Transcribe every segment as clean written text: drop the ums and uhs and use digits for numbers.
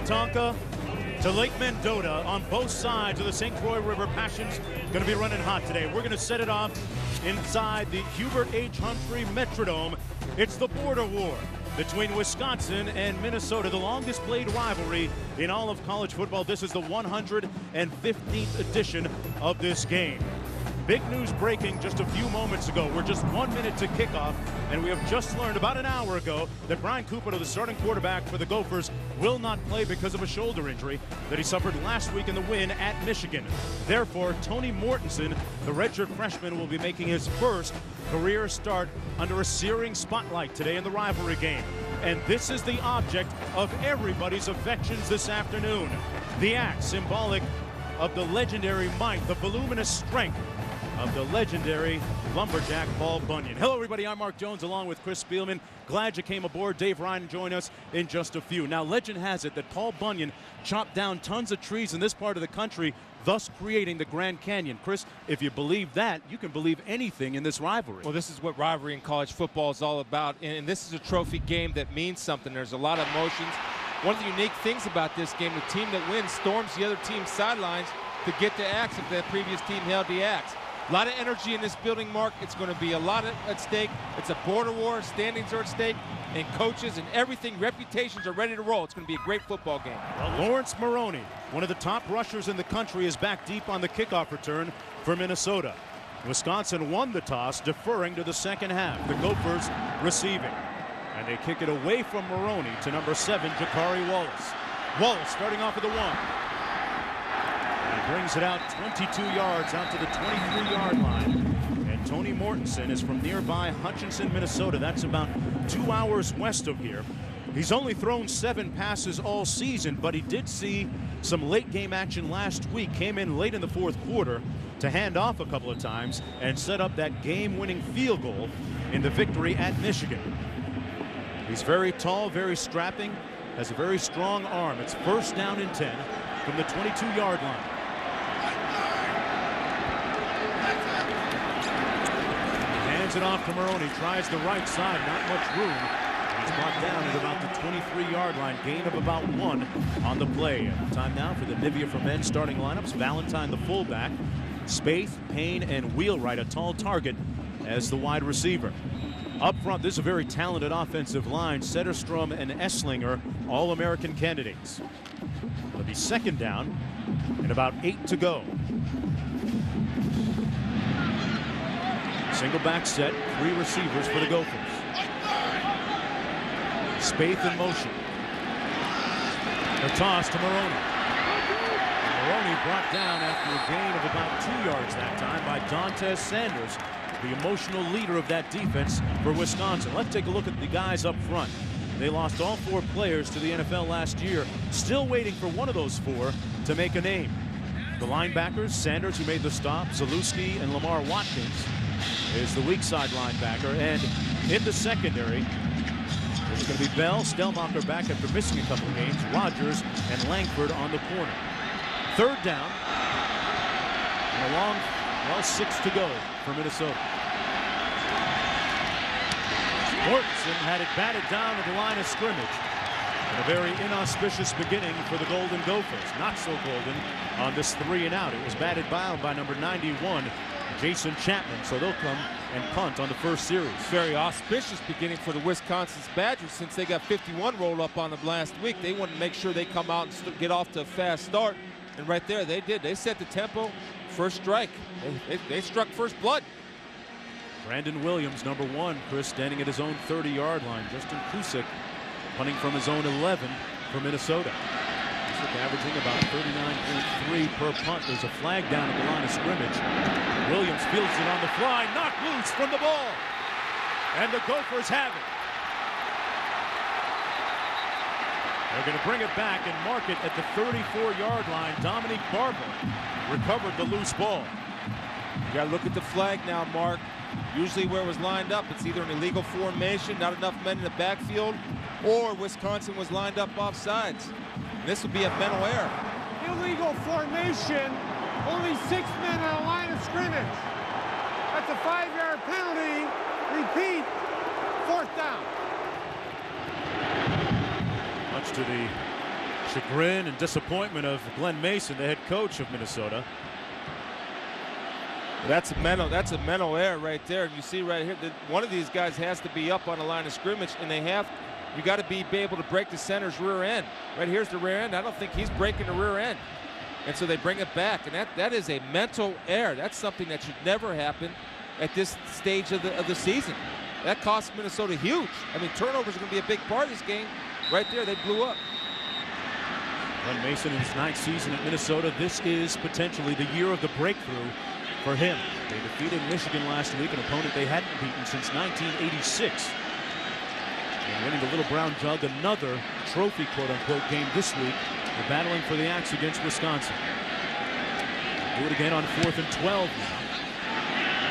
Minnetonka to Lake Mendota on both sides of the St. Croix River. Passion's going to be running hot today. We're going to set it off inside the Hubert H. Humphrey Metrodome. It's the border war between Wisconsin and Minnesota, the longest played rivalry in all of college football. This is the 115th edition of this game. Big news breaking just a few moments ago. We're just 1 minute to kickoff, and we have just learned about an hour ago that Brian Calhoun, the starting quarterback for the Gophers, will not play because of a shoulder injury that he suffered last week in the win at Michigan. Therefore, Tony Mortensen, the redshirt freshman, will be making his first career start under a searing spotlight today in the rivalry game. And this is the object of everybody's affections this afternoon. The axe, symbolic of the legendary might, the voluminous strength of the legendary lumberjack Paul Bunyan. Hello, everybody. I'm Mark Jones along with Chris Spielman. Glad you came aboard. Dave Ryan join us in just a few. Now, legend has it that Paul Bunyan chopped down tons of trees in this part of the country, thus creating the Grand Canyon. Chris, if you believe that, you can believe anything in this rivalry. Well, this is what rivalry in college football is all about, and this is a trophy game that means something. There's a lot of emotions. One of the unique things about this game, the team that wins storms the other team's sidelines to get the axe if the previous team held the axe. A lot of energy in this building, Mark. It's going to be a lot at stake. It's a border war. Standings are at stake, and coaches and everything, reputations are ready to roll. It's going to be a great football game. Well, Lawrence Maroney, one of the top rushers in the country, is back deep on the kickoff return for Minnesota. Wisconsin won the toss, deferring to the second half. The Gophers receiving. And they kick it away from Maroney to number 7, Jakari Wallace. Wallace starting off at the 1. Brings it out 22 yards out to the 23-yard line. And Tony Mortensen is from nearby Hutchinson, Minnesota. That's about 2 hours west of here. He's only thrown 7 passes all season, but he did see some late game action last week. Came in late in the fourth quarter to hand off a couple of times and set up that game-winning field goal in the victory at Michigan. He's very tall, very strapping, has a very strong arm. It's first down and 10 from the 22-yard line. Hands it off to Maroney, tries the right side, not much room. He's brought down at about the 23-yard line, gain of about 1 on the play. Time now for the Nivea for Men starting lineups. Valentine, the fullback, Spaeth, Payne, and Wheelwright, a tall target as the wide receiver. Up front, this is a very talented offensive line. Setterstrom and Esslinger, all-American candidates. It'll be second down and about 8 to go. Single back set, 3 receivers for the Gophers. Spaeth in motion. The toss to Maroney. Maroney brought down after a gain of about 2 yards that time by Dantes Sanders, the emotional leader of that defense for Wisconsin. Let's take a look at the guys up front. They lost all 4 players to the NFL last year. Still waiting for one of those 4 to make a name. The linebackers, Sanders, who made the stop, Zalewski, and Lamar Watkins is the weak side linebacker. And in the secondary, there's going to be Bell, Stellmacher back after missing a couple of games, Rogers and Langford on the corner. Third down, and a long, 6 to go for Minnesota. Mortensen had it batted down at the line of scrimmage. And a very inauspicious beginning for the Golden Gophers. Not so golden on this 3-and-out. It was batted down by number 91, Jason Chapman. So they'll come and punt on the first series. Very auspicious beginning for the Wisconsin Badgers since they got 51 rolled up on them last week. They wanted to make sure they come out and get off to a fast start. And right there, they did. They set the tempo. First strike. They struck first blood. Brandon Williams, number 1, Chris, standing at his own 30-yard line. Justin Kusick punting from his own 11 for Minnesota. Kusick averaging about 39.3 per punt. There's a flag down at the line of scrimmage. Williams fields it on the fly, knocked loose from the ball. And the Gophers have it. They're going to bring it back and mark it at the 34-yard line. Dominique Barber recovered the loose ball. You got to look at the flag now, Mark. Usually where it was lined up, it's either an illegal formation, not enough men in the backfield, or Wisconsin was lined up off sides. This would be a mental error. Illegal formation, only 6 men on a line of scrimmage. That's a 5-yard penalty. Repeat, 4th down. Much to the chagrin and disappointment of Glenn Mason, the head coach of Minnesota. That's a mental error right there. And you see right here that one of these guys has to be up on the line of scrimmage, and you got to be able to break the center's rear end. Right here's the rear end. I don't think he's breaking the rear end. And so they bring it back, and that is a mental error. That's something that should never happen at this stage of the season. That costs Minnesota huge. I mean, turnovers are going to be a big part of this game. Right there, they blew up. Glenn Mason in his 9th season at Minnesota. This is potentially the year of the breakthrough for him. They defeated Michigan last week, an opponent they hadn't beaten since 1986. And winning the Little Brown Jug, another trophy quote-unquote game this week. They're battling for the axe against Wisconsin. Do it again on 4th and 12 now.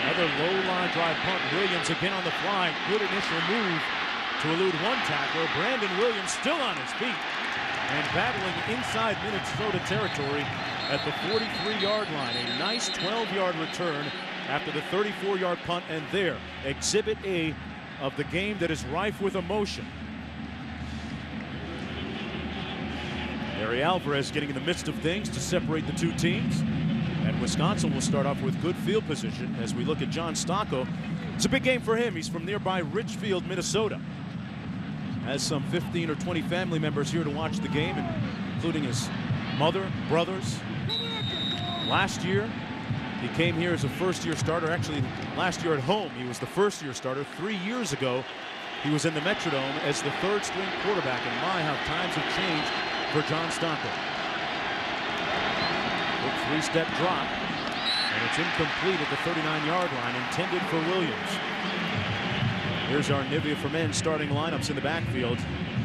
Another low line drive punt. Williams again on the fly. Good initial move to elude one tackler. Brandon Williams still on his feet and battling inside Minnesota territory at the 43-yard line. A nice 12-yard return after the 34-yard punt, and there, Exhibit A of the game that is rife with emotion. Barry Alvarez getting in the midst of things to separate the two teams. And Wisconsin will start off with good field position as we look at John Stocco. It's a big game for him. He's from nearby Richfield, Minnesota. Has some 15 or 20 family members here to watch the game, including his mother, brothers. Last year, he came here as a first-year starter. Actually, last year at home, he was the first-year starter. 3 years ago, he was in the Metrodome as the third-string quarterback. And my, how times have changed for John Stocco. Quick three-step drop, and it's incomplete at the 39-yard line, intended for Williams. Here's our Nivea for Men starting lineups in the backfield.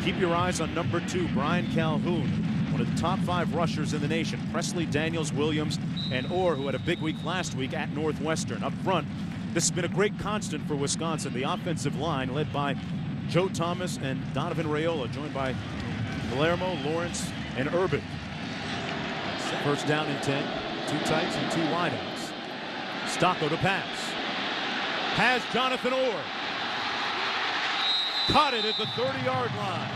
Keep your eyes on number 2, Brian Calhoun, one of the top 5 rushers in the nation. Presley, Daniels, Williams, and Orr, who had a big week last week at Northwestern. Up front, this has been a great constant for Wisconsin. The offensive line led by Joe Thomas and Donovan Raiola, joined by Palermo, Lawrence, and Urban. First down and 10, 2 tights and 2 wideouts. Stocco to pass. Has Jonathan Orr. Caught it at the 30-yard line.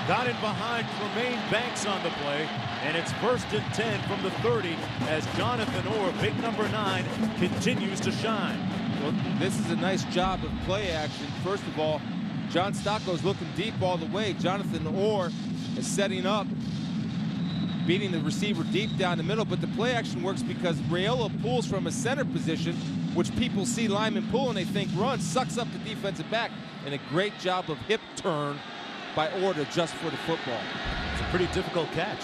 Got in behind Tremaine Banks on the play, and it's 1st and 10 from the 30 as Jonathan Orr, big number 9, continues to shine. Well, this is a nice job of play action. First of all, John Stocco's looking deep all the way. Jonathan Orr is setting up, beating the receiver deep down the middle, but the play action works because Raiola pulls from a center position, which people see linemen pull and they think run, sucks up the defensive back, and a great job of hip turn by Orr to adjust for the football. It's a pretty difficult catch.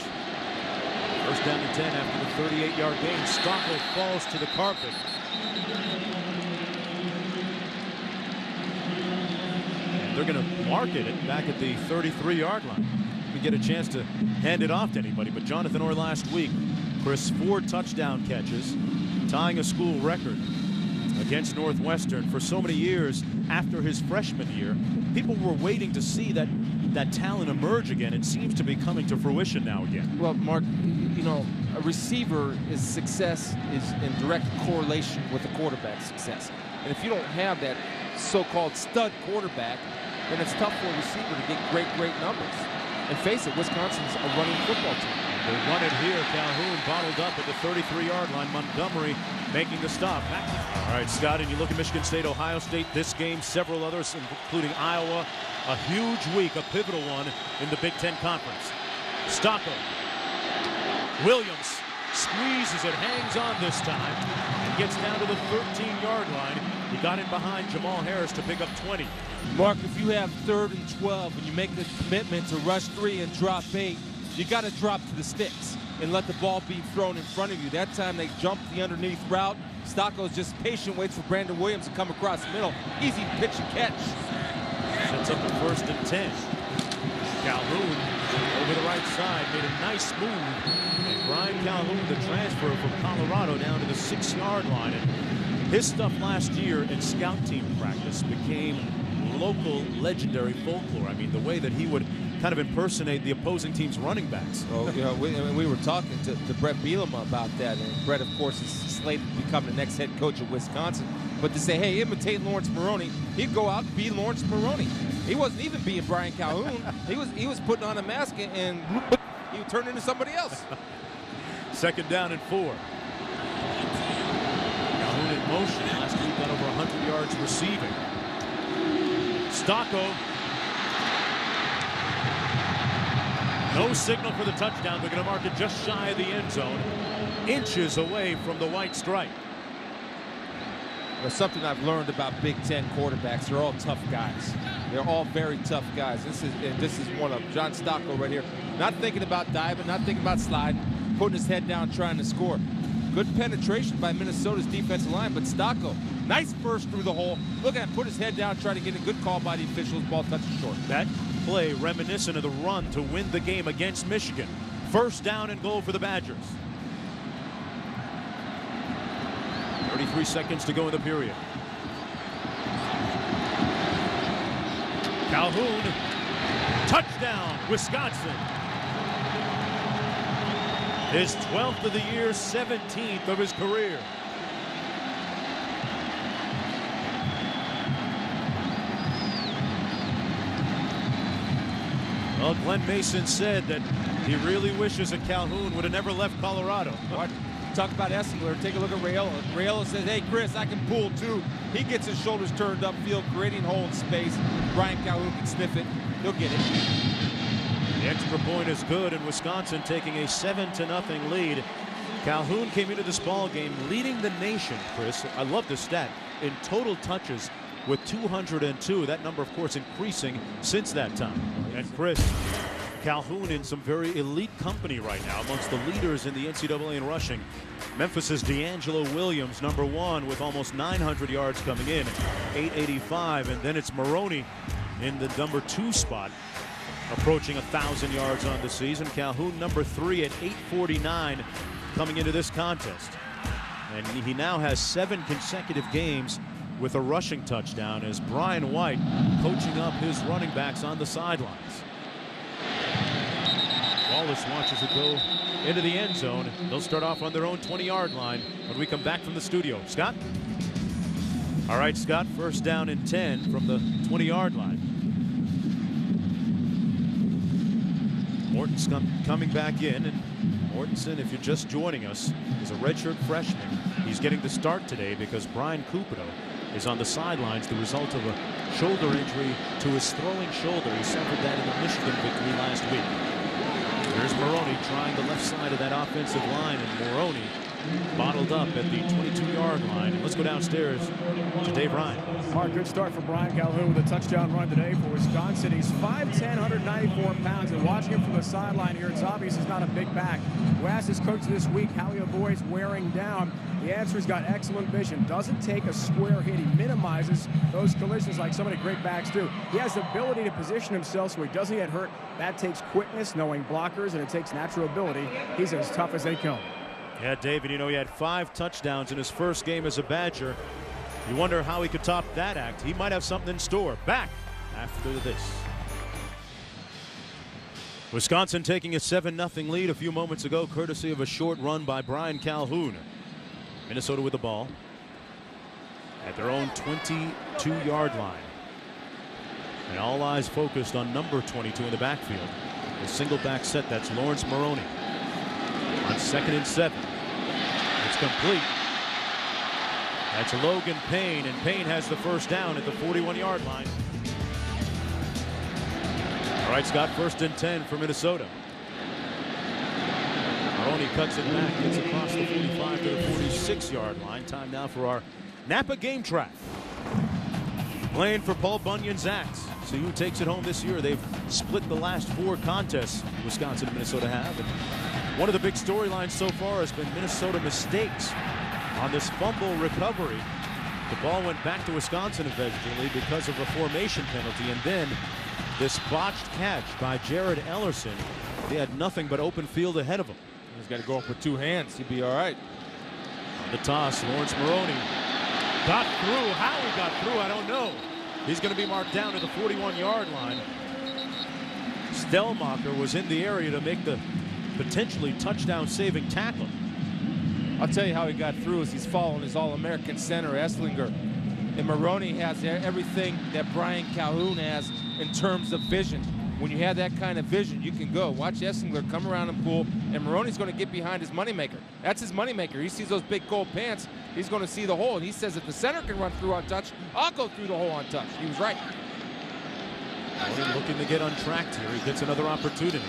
First down and 10 after the 38-yard gain. Stocco falls to the carpet. And they're going to mark it back at the 33-yard line. We get a chance to hand it off to anybody, but Jonathan Orr last week, Chris, 4 touchdown catches, tying a school record against Northwestern. For so many years after his freshman year, people were waiting to see that talent emerge again. It seems to be coming to fruition now again. Well, Mark, you know, a receiver's success is in direct correlation with a quarterback's success. And if you don't have that so-called stud quarterback, then it's tough for a receiver to get great numbers. And face it, Wisconsin's a running football team. They run it here. Calhoun bottled up at the 33-yard line. Montgomery making the stop. All right, Scott, and you look at Michigan State, Ohio State, this game, several others, including Iowa. A huge week, a pivotal one in the Big Ten Conference. Stocco. Williams squeezes it, hangs on this time, and gets down to the 13-yard line. He got in behind Jamal Harris to pick up 20. Mark, if you have 3rd and 12 and you make the commitment to rush 3 and drop 8, you got to drop to the sticks and let the ball be thrown in front of you. That time they jumped the underneath route. Stocco's just patient, waits for Brandon Williams to come across the middle. Easy pitch and catch. Sets up the 1st and 10. Calhoun over the right side made a nice move. And Brian Calhoun, the transfer from Colorado, down to the 6-yard line. And his stuff last year in scout team practice became local legendary folklore. I mean, the way that he would kind of impersonate the opposing team's running backs. Well, you know, we were talking to Brett Bielema about that, and Brett, of course, is slated to become the next head coach of Wisconsin. But to say, hey, imitate Lawrence Maroney, he'd go out and be Lawrence Maroney. He wasn't even being Brian Calhoun. he was putting on a mask, and he turn into somebody else. Second down and 4. Calhoun in motion. Last week got over 100 yards receiving. Stocco. No signal for the touchdown. They're going to mark it just shy of the end zone. Inches away from the white stripe. There's something I've learned about Big Ten quarterbacks. They're all tough guys. They're all very tough guys. This is one of them. John Stocco right here. Not thinking about diving, not thinking about sliding, putting his head down, trying to score. Good penetration by Minnesota's defensive line, but Stocco, nice burst through the hole. Look at him, put his head down, try to get a good call by the officials. Ball touches short. That play reminiscent of the run to win the game against Michigan. First down and goal for the Badgers. 33 seconds to go in the period. Calhoun, touchdown, Wisconsin. His 12th of the year, 17th of his career. Well, Glenn Mason said that he really wishes that Calhoun would have never left Colorado. What? Talk about Essler. Take a look at Rayola. Rayola says, hey, Chris, I can pull too. He gets his shoulders turned upfield, creating hole in space. Brian Calhoun can sniff it. He'll get it. The extra point is good, and Wisconsin taking a 7-0 lead. Calhoun came into this ball game leading the nation, Chris. I love the stat. In total touches with 202. That number, of course, increasing since that time. And Chris, Calhoun in some very elite company right now, amongst the leaders in the NCAA in rushing. Memphis's D'Angelo Williams, #1, with almost 900 yards coming in, 885, and then it's Maroney in the #2 spot, approaching 1,000 yards on the season. Calhoun #3 at 849 coming into this contest, and he now has 7 consecutive games with a rushing touchdown as Brian White coaching up his running backs on the sidelines. Wallace watches it go into the end zone. They'll start off on their own 20-yard line when we come back from the studio. Scott? All right, Scott, first down and 10 from the 20-yard line. Morton's coming back in, and Mortensen, if you're just joining us, is a redshirt freshman. He's getting the start today because Brian Cupido is on the sidelines, the result of a shoulder injury to his throwing shoulder. He suffered that in the Michigan victory last week. There's Maroney trying the left side of that offensive line, and Maroney bottled up at the 22-yard line. And let's go downstairs to Dave Ryan. Mark, good start for Brian Calhoun with a touchdown run today for Wisconsin. He's 5'10", 194 pounds, and watching him from the sideline here, it's obvious he's not a big back. Who asked his coach this week how he avoids wearing down? The answer, he's got excellent vision. Doesn't take a square hit. He minimizes those collisions like so many great backs do. He has the ability to position himself so he doesn't get hurt. That takes quickness, knowing blockers, and it takes natural ability. He's as tough as they come. Yeah, David, you know, he had 5 touchdowns in his first game as a Badger. You wonder how he could top that act. He might have something in store. Back after this. Wisconsin taking a 7-0 lead a few moments ago, courtesy of a short run by Brian Calhoun. Minnesota with the ball at their own 22-yard line. And all eyes focused on number 22 in the backfield. A single back set, that's Lawrence Maroney. On 2nd and 7. It's complete. That's Logan Payne, and Payne has the first down at the 41-yard line. All right, Scott, 1st and 10 for Minnesota. Maroney cuts it back, gets across the 45 to the 46-yard line. Time now for our Napa game track. Playing for Paul Bunyan's Axe. See who takes it home this year. They've split the last 4 contests Wisconsin and Minnesota have. And one of the big storylines so far has been Minnesota mistakes on this fumble recovery. The ball went back to Wisconsin eventually because of a formation penalty, and then this botched catch by Jared Ellerson. They had nothing but open field ahead of him. He's got to go up with 2 hands. He'll be all right. On the toss, Lawrence Maroney got through. How he got through, I don't know. He's going to be marked down to the 41-yard line. Stellmacher was in the area to make the potentially touchdown-saving tackle. I'll tell you how he got through is he's following his All-American center, Esslinger. And Maroney has everything that Brian Calhoun has in terms of vision. when you have that kind of vision, you can go. Watch Essingler come around and pull, and Maroney's going to get behind his moneymaker. That's his moneymaker. He sees those big gold pants. He's going to see the hole, and he says if the center can run through untouched, I'll go through the hole untouched. He was right. Maroney looking to get untracked here. He gets another opportunity.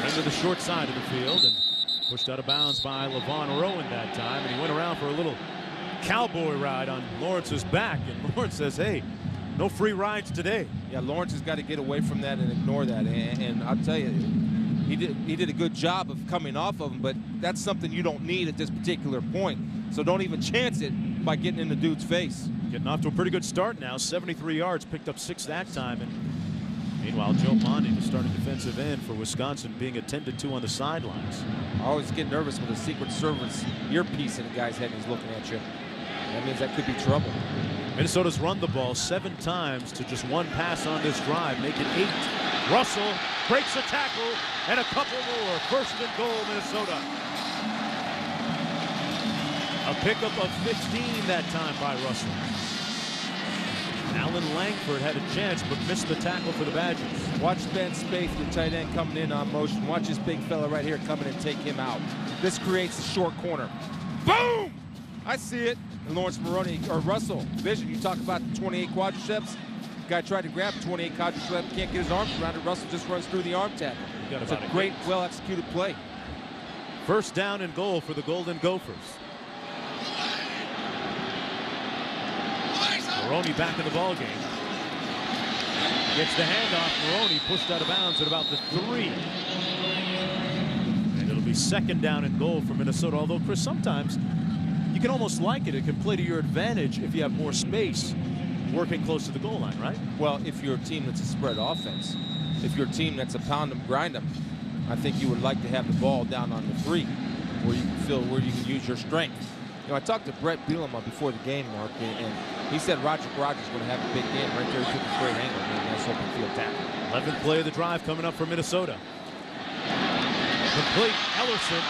Into the short side of the field and pushed out of bounds by Levon Rowan that time, and he went around for a little cowboy ride on Lawrence's back, and Lawrence says, hey, no free rides today. Yeah, Lawrence has got to get away from that and ignore that, and I'll tell you, he did a good job of coming off of him, but that's something you don't need at this particular point, so don't even chance it by getting in the dude's face. Getting off to a pretty good start now, 73 yards, picked up 6 that time, and meanwhile, Joe Bunyan, the starting defensive end for Wisconsin, being attended to on the sidelines. I always get nervous with a Secret Service earpiece in a guy's head and he's looking at you. That means that could be trouble. Minnesota's run the ball 7 times to just 1 pass on this drive, make it 8. Russell breaks a tackle, and a couple more. First and goal, Minnesota. A pickup of 15 that time by Russell. Alan Langford had a chance but missed the tackle for the Badgers. Watch Ben Spaeth, your tight end, coming in on motion. Watch this big fella right here come in and take him out. This creates a short corner. Boom! I see it. And Lawrence Maroney, or Russell, vision. You talk about the 28 quadriceps. Guy tried to grab 28 quadriceps, can't get his arms around it. Russell just runs through the arm tackle. It's a great, well-executed play. First down and goal for the Golden Gophers. Maroney back in the ball game. Gets the handoff. Maroney pushed out of bounds at about the 3. And it'll be second down and goal for Minnesota. Although, Chris, sometimes you can almost like it. It can play to your advantage if you have more space working close to the goal line, right? Well, if you're a team that's a spread offense, if you're a team that's a pound them, grind them, I think you would like to have the ball down on the 3 where you can feel where you can use your strength. You know, I talked to Brett Bielema before the game, Mark, and he said Roger Rogers is going to have a big game right there. He took a great angle and made a nice open field tackle. 11th play of the drive coming up for Minnesota. Complete. Ellerson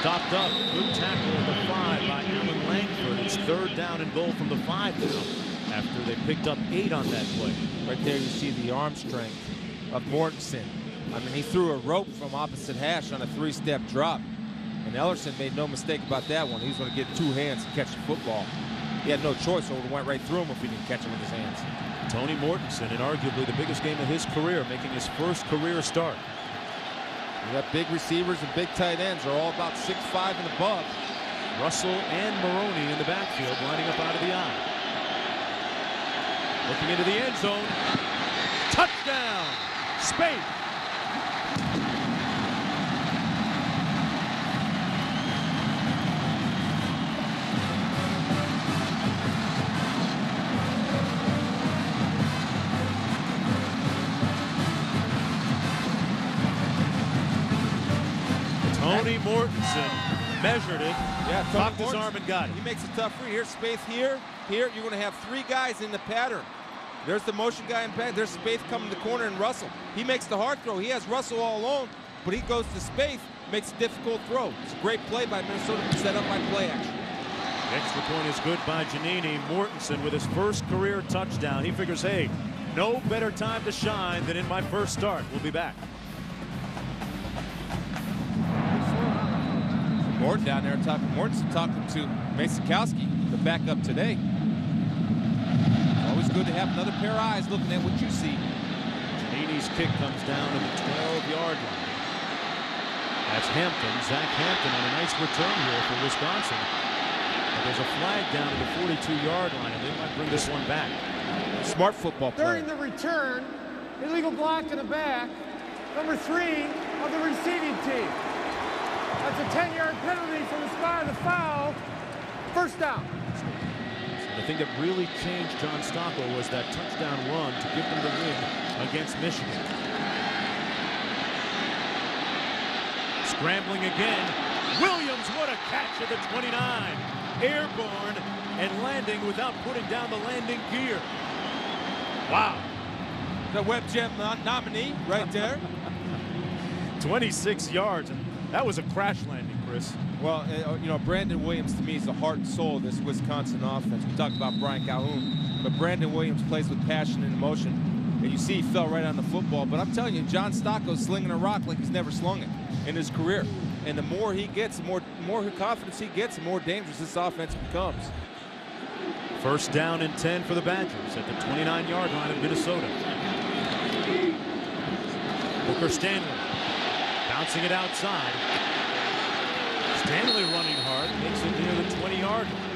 stopped up. Good tackle at the 5 by Alan Langford. It's third down and goal from the 5 now after they picked up 8 on that play. Right there you see the arm strength of Mortensen. I mean, he threw a rope from opposite hash on a 3-step drop. And Ellerson made no mistake about that one. He was going to get 2 hands and catch the football. He had no choice, so it went right through him if he didn't catch him with his hands. Tony Mortensen in arguably the biggest game of his career, making his first career start. You got big receivers and big tight ends. They're all about 6'5" and above. Russell and Maroney in the backfield, lining up out of the eye. Looking into the end zone. Touchdown! Spaeth. Tony Mortensen measured it, cocked his arm and got it. He makes it tough for you. Here's Spaeth here. Here, you're going to have 3 guys in the pattern. There's the motion guy in pattern. There's Spaeth coming to the corner and Russell. He makes the hard throw. He has Russell all alone, but he goes to Spaeth, makes a difficult throw. It's a great play by Minnesota, set up by play action. Extra point is good by Giannini. Mortensen with his first career touchdown. He figures, hey, no better time to shine than in my first start. We'll be back. Morton down there Mortensen talking to Masakowski, the backup today. Always good to have another pair of eyes looking at what you see. Giannini's kick comes down to the 12-yard line. That's Hampton, Zach Hampton on a nice return here for Wisconsin. But there's a flag down to the 42-yard line, and they might bring this one back. Smart football play. During the return, illegal block in the back, number 3 of the receiving team. That's a 10-yard penalty from the spot of the foul. First down. The thing that really changed John Stockwell was that touchdown run to give them the win against Michigan. Scrambling again. Williams, what a catch at the 29. Airborne and landing without putting down the landing gear. Wow. The Web Gem nominee right there. 26 yards. And that was a crash landing, Chris. Well, you know, Brandon Williams to me is the heart and soul of this Wisconsin offense. We talked about Brian Calhoun, but Brandon Williams plays with passion and emotion. and you see he fell right on the football. But I'm telling you, John Stocco's slinging a rock like he's never slung it in his career. And the more he gets, the more confidence he gets, the more dangerous this offense becomes. First down and 10 for the Badgers at the 29-yard line of Minnesota. Booker Stanley bouncing it outside. Stanley running hard, makes it near the 20-yard line.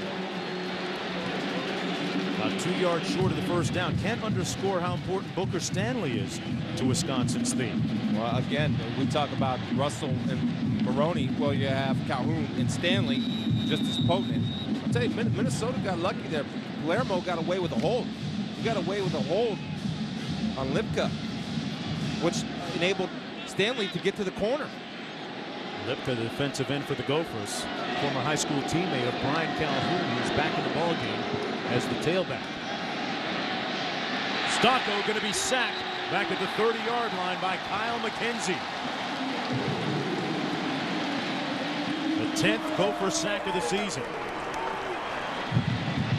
About 2 yards short of the first down. Can't underscore how important Booker Stanley is to Wisconsin's theme. Well, again, we talk about Russell and Maroney. Well, you have Calhoun and Stanley just as potent. I'll tell you, Minnesota got lucky there. Palermo got away with a hold. He got away with a hold on Lipka, which enabled Stanley to get to the corner. Lipka, the defensive end for the Gophers, former high school teammate of Brian Calhoun, who's back in the ballgame as the tailback. Stocco going to be sacked back at the 30-yard line by Kyle McKenzie. The 10th Gopher sack of the season.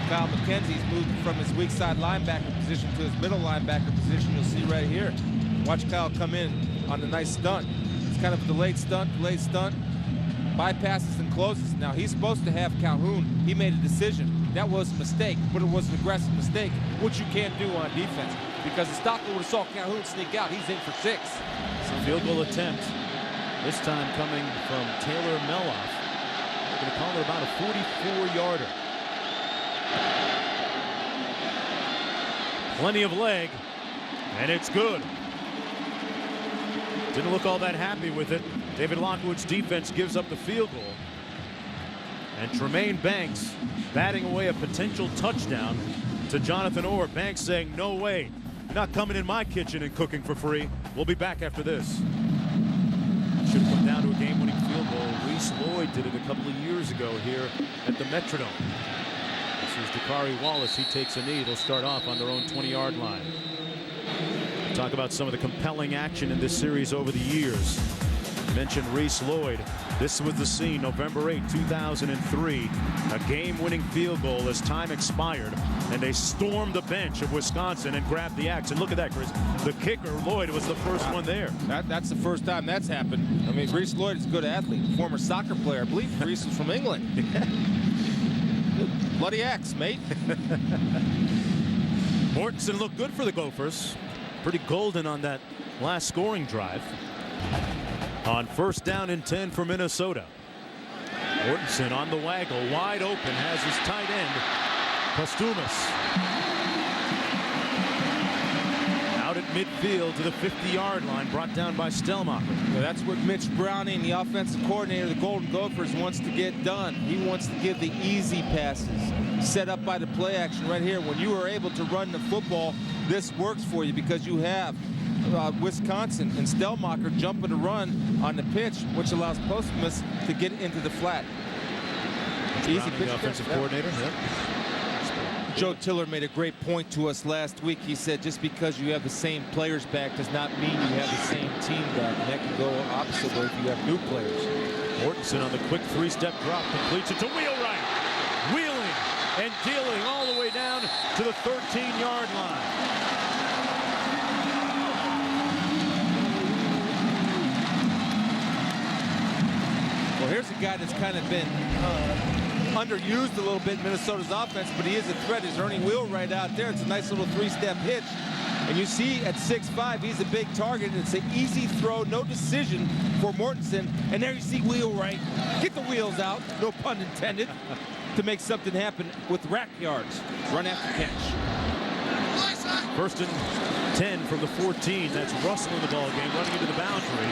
Kyle McKenzie's moved from his weak side linebacker position to his middle linebacker position. You'll see right here. Watch Kyle come in on a nice stunt. It's kind of a delayed stunt, bypasses and closes. Now he's supposed to have Calhoun. He made a decision. That was a mistake, but it was an aggressive mistake, which you can't do on defense, because if Stocco would have saw Calhoun sneak out, he's in for 6. It's a field goal attempt, this time coming from Taylor Meloff. They're going to call it about a 44-yarder. Plenty of leg, and it's good. Didn't look all that happy with it. David Lockwood's defense gives up the field goal. And Tremaine Banks batting away a potential touchdown to Jonathan Orr. Banks saying, no way. You're not coming in my kitchen and cooking for free. We'll be back after this. Should have come down to a game-winning field goal. Reese Lloyd did it a couple of years ago here at the Metrodome. This is Dakari Wallace. He takes a knee. They'll start off on their own 20-yard line. Talk about some of the compelling action in this series over the years. Mentioned Reese Lloyd. This was the scene, November 8, 2003. A game-winning field goal as time expired, and they stormed the bench of Wisconsin and grabbed the axe. And look at that, Chris. The kicker, Lloyd, was the first one there. That's the first time that's happened. I mean, Reese Lloyd is a good athlete, former soccer player. I believe Reese was from England. Bloody axe, mate. Mortensen looked good for the Gophers. Pretty golden on that last scoring drive. On first down and 10 for Minnesota. Mortensen on the waggle, wide open, has his tight end, Postumus. Out at midfield to the 50-yard line, brought down by Stellmacher. Well, that's what Mitch Browning, the offensive coordinator of the Golden Gophers, wants to get done. He wants to give the easy passes, set up by the play action right here. When you are able to run the football, this works for you because you have Wisconsin and Stellmacher jumping to run on the pitch, which allows Postumus to get into the flat. Easy pitch. Offensive coordinator. Yep. Joe Tiller made a great point to us last week. He said just because you have the same players back does not mean you have the same team back. And that can go opposite way if you have new players. Mortensen on the quick 3-step drop completes it to Wheelwright. Wheeling and dealing all the way down to the 13-yard line. Well, here's a guy that's kind of been underused a little bit in Minnesota's offense, but he is a threat. He's earning Wheelwright out there. It's a nice little 3-step hitch. And you see at 6'5", he's a big target. It's an easy throw, no decision for Mortensen. And there you see Wheelwright get the wheels out, no pun intended, to make something happen with rack yards. Run after catch. First and 10 from the 14. That's Russell in the ball game, running into the boundary.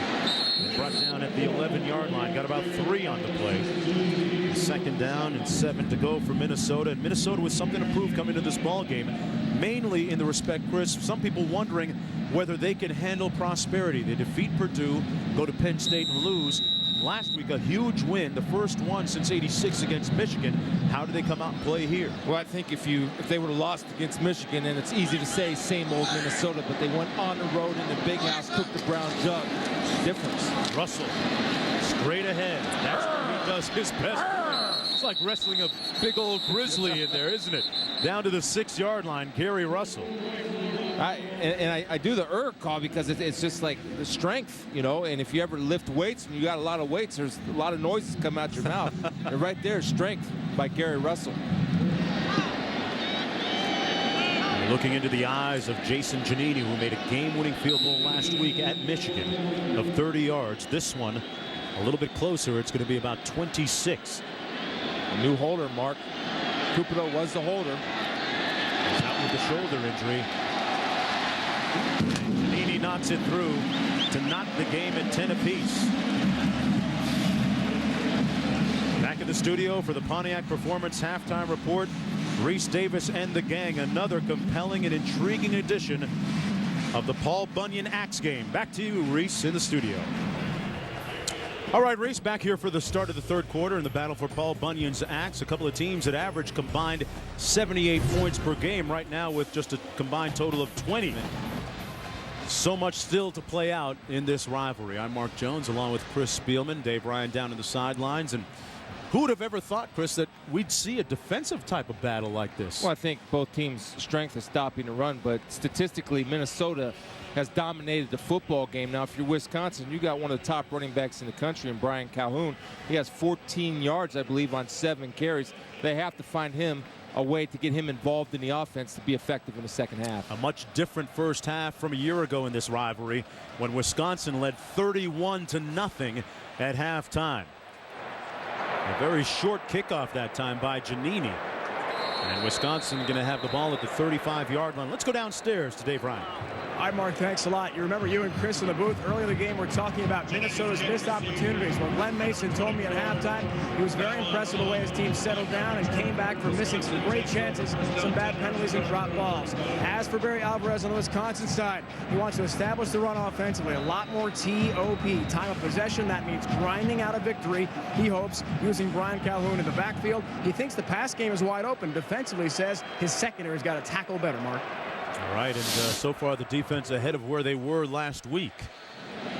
And brought down at the 11-yard line. Got about 3 on the play. Second down and 7 to go for Minnesota. And Minnesota with something to prove coming to this ball game. Mainly in the respect, Chris, some people wondering whether they can handle prosperity. They defeat Purdue, go to Penn State and lose. Last week, a huge win, the first one since '86 against Michigan. How do they come out and play here? Well, I think if they would have lost against Michigan, then it's easy to say same old Minnesota, but they went on the road in the big house, cooked the brown jug. Difference. Russell, straight ahead. That's where he does his best. It's like wrestling a big old grizzly in there, isn't it? Down to the 6-yard line, Gary Russell. I do the call because it's just like the strength, you know, and if you ever lift weights and you got a lot of weights, there's a lot of noises come out your mouth. And right there, strength by Gary Russell. Looking into the eyes of Jason Giannini, who made a game-winning field goal last week at Michigan of 30 yards. This one a little bit closer. It's going to be about 26. A new holder, Mark. Cupido was the holder. He's out with the shoulder injury. Giannini knocks it through to knock the game at 10 apiece. Back in the studio for the Pontiac Performance halftime report. Reese Davis and the gang, another compelling and intriguing edition of the Paul Bunyan Axe Game. Back to you, Reese, in the studio. All right, Reese, back here for the start of the third quarter in the battle for Paul Bunyan's axe. A couple of teams that average combined 78 points per game right now with just a combined total of 20. So much still to play out in this rivalry. I'm Mark Jones along with Chris Spielman, Dave Ryan down in the sidelines. And who would have ever thought, Chris, that we'd see a defensive type of battle like this? Well, I think both teams' strength is stopping the run, but statistically, Minnesota has dominated the football game. Now, if you're Wisconsin, you got one of the top running backs in the country in Brian Calhoun. He has 14 yards, I believe, on 7 carries. They have to find him a way to get him involved in the offense to be effective in the second half. A much different first half from a year ago in this rivalry when Wisconsin led 31-0 at halftime. A very short kickoff that time by Giannini. And Wisconsin going to have the ball at the 35-yard line. Let's go downstairs to Dave Ryan. Hi, Mark. Thanks a lot. You remember you and Chris in the booth earlier in the game were talking about Minnesota's missed opportunities. Well, Glenn Mason told me at halftime he was very impressed with the way his team settled down and came back from missing some great chances, some bad penalties, and drop balls. As for Barry Alvarez on the Wisconsin side, he wants to establish the run offensively. A lot more TOP, time of possession. That means grinding out a victory. He hopes using Brian Calhoun in the backfield. He thinks the pass game is wide open. Defensively, says his secondary's got to tackle better, Mark. All right, and so far the defense ahead of where they were last week,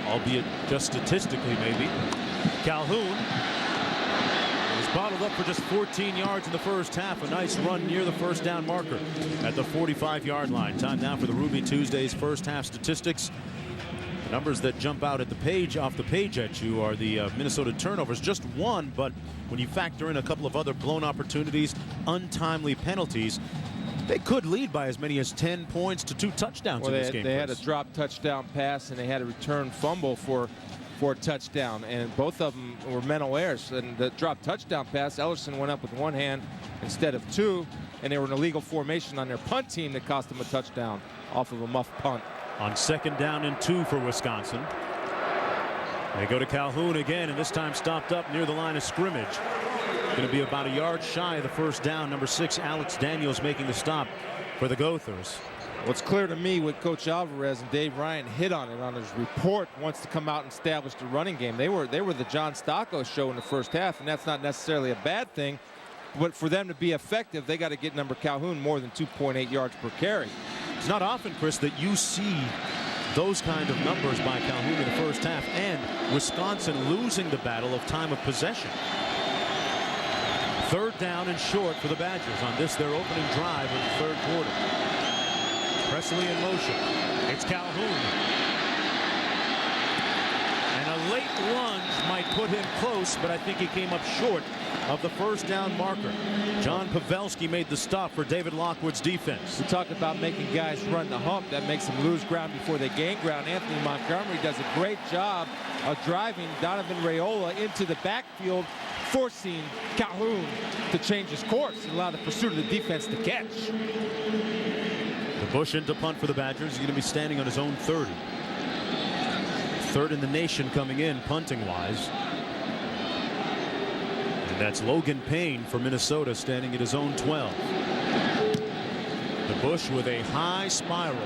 albeit just statistically maybe. Calhoun was bottled up for just 14 yards in the first half. A nice run near the first down marker at the 45-yard line. Time now for the Ruby Tuesdays first half statistics. The numbers that jump out at the page, off the page at you, are the Minnesota turnovers. Just one, but when you factor in a couple of other blown opportunities, untimely penalties, they could lead by as many as 10 points to 2 touchdowns in this game. They had a drop touchdown pass and they had a return fumble for a touchdown, and both of them were mental errors. And the drop touchdown pass, Ellerson went up with one hand instead of 2, and they were in illegal formation on their punt team that cost them a touchdown off of a muff punt. On 2nd down and 2 for Wisconsin. They go to Calhoun again, and this time stopped up near the line of scrimmage. Going to be about a yard shy of the first down. Number 6, Alex Daniels, making the stop for the Gophers. What's clear to me with Coach Alvarez, and Dave Ryan hit on it on his report, wants to come out and establish the running game. They were the John Stocco show in the first half, and that's not necessarily a bad thing. But for them to be effective, they got to get number Calhoun more than 2.8 yards per carry. It's not often, Chris, that you see those kind of numbers by Calhoun in the first half, and Wisconsin losing the battle of time of possession. 3rd down and short for the Badgers on this, their opening drive of the 3rd quarter. Presley in motion. It's Calhoun. And a late lunge might put him close, but I think he came up short of the first down marker. John Pavelski made the stop for David Lockwood's defense. We talk about making guys run the hump. That makes them lose ground before they gain ground. Anthony Montgomery does a great job of driving Donovan Raiola into the backfield, forcing Calhoun to change his course and allow the pursuit of the defense to catch. The Bush into punt for the Badgers. He's going to be standing on his own 30. 3rd in the nation coming in punting-wise. And that's Logan Payne for Minnesota standing at his own 12. The Bush with a high spiral.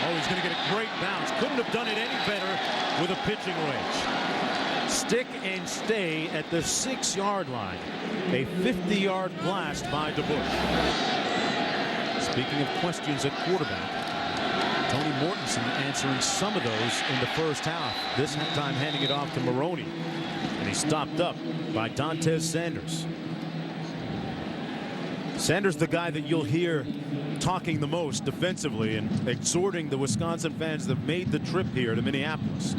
Oh, he's going to get a great bounce. Couldn't have done it any better with a pitching wedge. Stick and stay at the 6-yard line. A 50-yard blast by DeBush. Speaking of questions at quarterback, Tony Mortensen answering some of those in the first half. This time handing it off to Maroney. And he's stopped up by Dontez Sanders. Sanders, the guy that you'll hear talking the most defensively and exhorting the Wisconsin fans that made the trip here to Minneapolis.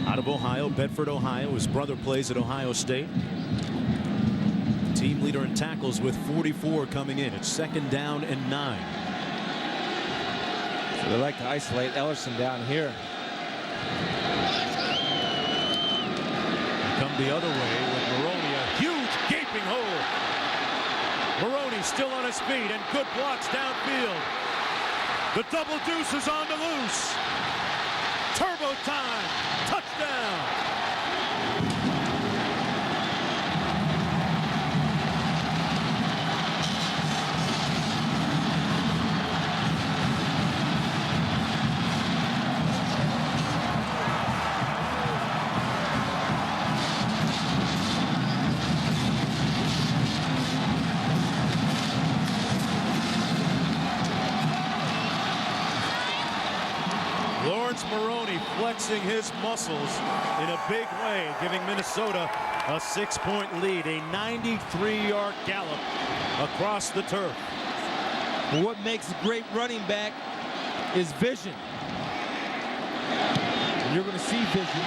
Out of Ohio, Bedford, Ohio. His brother plays at Ohio State. Team leader in tackles with 44 coming in. It's 2nd down and 9. So they like to isolate Ellerson down here. Come the other way with Maroney, a huge gaping hole. Maroney still on his feet and good blocks downfield. The double deuce is on the loose. Turbo time. Touchdown. Lawrence Maroney flexing his muscles in a big way, giving Minnesota a 6-point lead, a 93-yard gallop across the turf. Well, what makes a great running back is vision. And you're going to see vision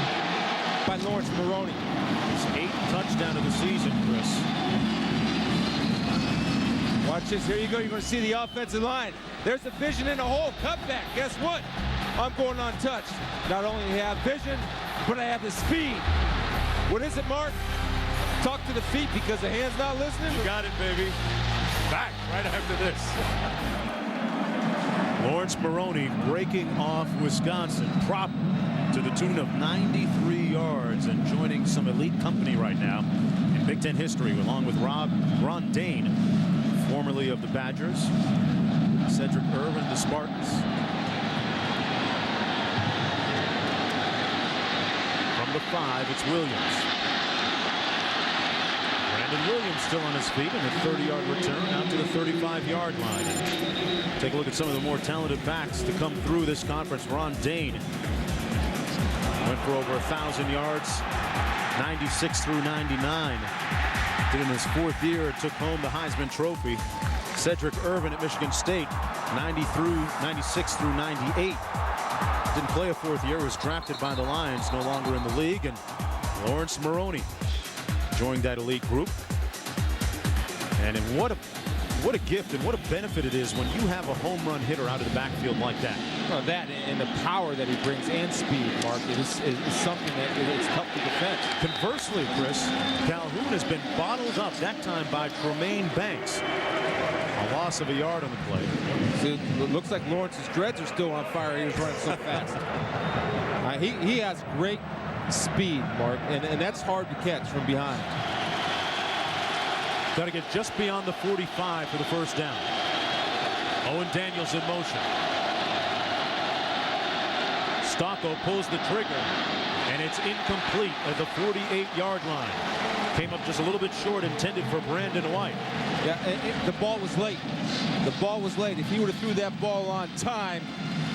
by Lawrence Maroney. His 8th touchdown of the season, Chris. Watch this. Here you go. You're going to see the offensive line. There's the vision in the hole. Cutback. Guess what? I'm going untouched. Not only do I have vision, but I have the speed. What is it, Mark? Talk to the feet because the hand's not listening. You got it, baby. Back right after this. Lawrence Maroney breaking off Wisconsin proper to the tune of 93 yards and joining some elite company right now in Big Ten history, along with Ron Dane, formerly of the Badgers, Cedric Irvin, the Spartans. From the 5, it's Williams. Brandon Williams still on his feet, and a 30-yard return out to the 35-yard line. And take a look at some of the more talented backs to come through this conference. Ron Dane went for over 1,000 yards, 96 through 99. Did in his 4th year, took home the Heisman Trophy. Cedric Irvin at Michigan State, 96 through 98. Didn't play a 4th year, was drafted by the Lions, no longer in the league. And Lawrence Maroney joined that elite group. And what a gift and what a benefit it is when you have a home run hitter out of the backfield like that. Well, that and the power that he brings and speed, Mark, is something that it's tough to defend. Conversely, Chris, Calhoun has been bottled up, that time by Tremaine Banks. A loss of a yard on the play. See, it looks like Lawrence's dreads are still on fire. He was running so fast. He has great speed, Mark, and that's hard to catch from behind. Got to get just beyond the 45 for the first down. Owen Daniels in motion. Stocco pulls the trigger, and it's incomplete at the 48-yard line. Came up just a little bit short, intended for Brandon White. Yeah, the ball was late. The ball was late. If he would have threw that ball on time,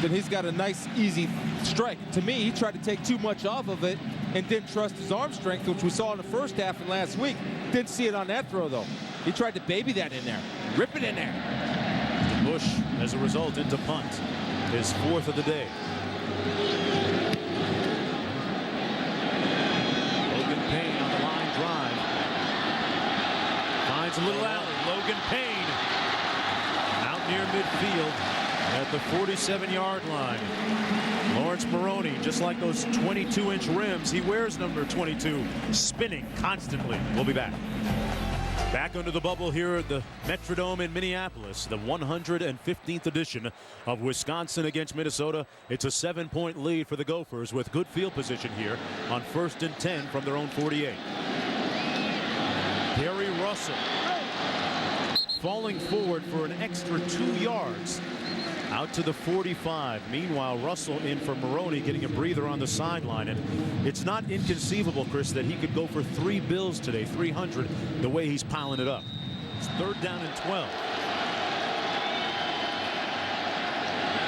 then he's got a nice, easy strike. To me, he tried to take too much off of it and didn't trust his arm strength, which we saw in the first half and last week. Didn't see it on that throw, though. He tried to baby that in there. Rip it in there. Bush, as a result, into punt. His 4th of the day. Logan Payne on the line drive. Finds a little alley. Logan Payne out near midfield at the 47-yard line. Lawrence Maroney, just like those 22-inch rims, he wears number 22, spinning constantly. We'll be back. Back under the bubble here at the Metrodome in Minneapolis, the 115th edition of Wisconsin against Minnesota. It's a 7-point lead for the Gophers with good field position here on 1st and 10 from their own 48. Gary Russell falling forward for an extra 2 yards out to the 45. Meanwhile, Russell in for Maroney, getting a breather on the sideline. And it's not inconceivable, Chris, that he could go for 3 bills today, 300, the way he's piling it up. It's 3rd down and 12.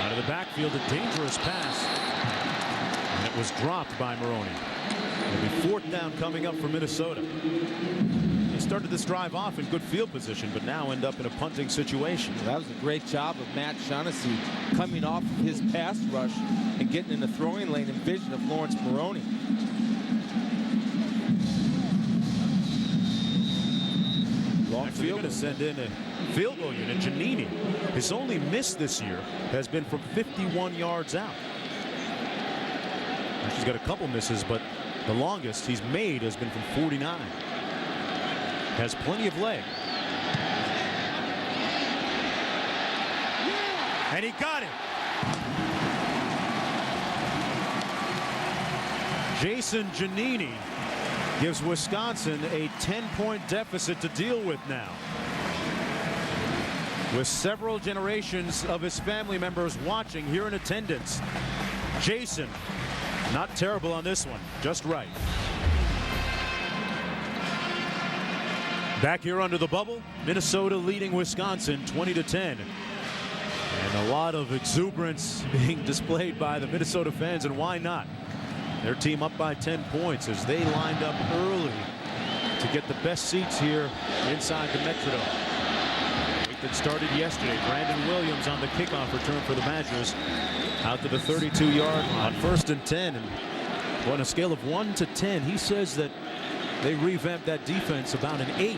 Out of the backfield, a dangerous pass. And it was dropped by Maroney. It'll be 4th down coming up for Minnesota. started this drive off in good field position, but now end up in a punting situation. That was a great job of Matt Shaughnessy coming off of his pass rush and getting in the throwing lane and vision of Lawrence Maroney. Actually, going to send in a field goal unit. Giannini, his only miss this year has been from 51 yards out. He's got a couple misses, but the longest he's made has been from 49. Has plenty of leg. And he got it. Jason Giannini gives Wisconsin a 10-point deficit to deal with now. With several generations of his family members watching here in attendance. Jason, not terrible on this one, just right. Back here under the bubble, Minnesota leading Wisconsin 20-10. And a lot of exuberance being displayed by the Minnesota fans, and why not? Their team up by 10 points as they lined up early to get the best seats here inside the Metrodome. That started yesterday. Brandon Williams on the kickoff return for the Badgers out to the 32-yard line on 1st and 10. And on a scale of 1 to 10, he says that they revamped that defense about an 8,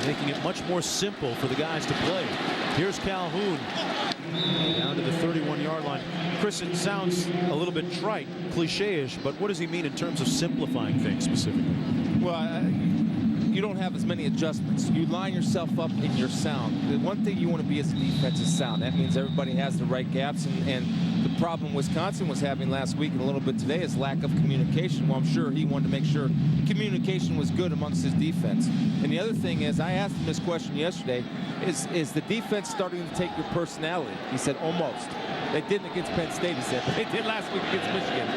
making it much more simple for the guys to play. Here's Calhoun down to the 31-yard line. Chris, it sounds a little bit trite, cliche-ish, but what does he mean in terms of simplifying things specifically? Well, you don't have as many adjustments. You line yourself up in your sound. The one thing you want to be as a defense is sound. That means everybody has the right gaps, and the problem Wisconsin was having last week and a little bit today is lack of communication. Well, I'm sure he wanted to make sure communication was good amongst his defense. And the other thing is, I asked him this question yesterday, is the defense starting to take your personality? He said, almost. They didn't against Penn State, he said, but they did last week against Michigan.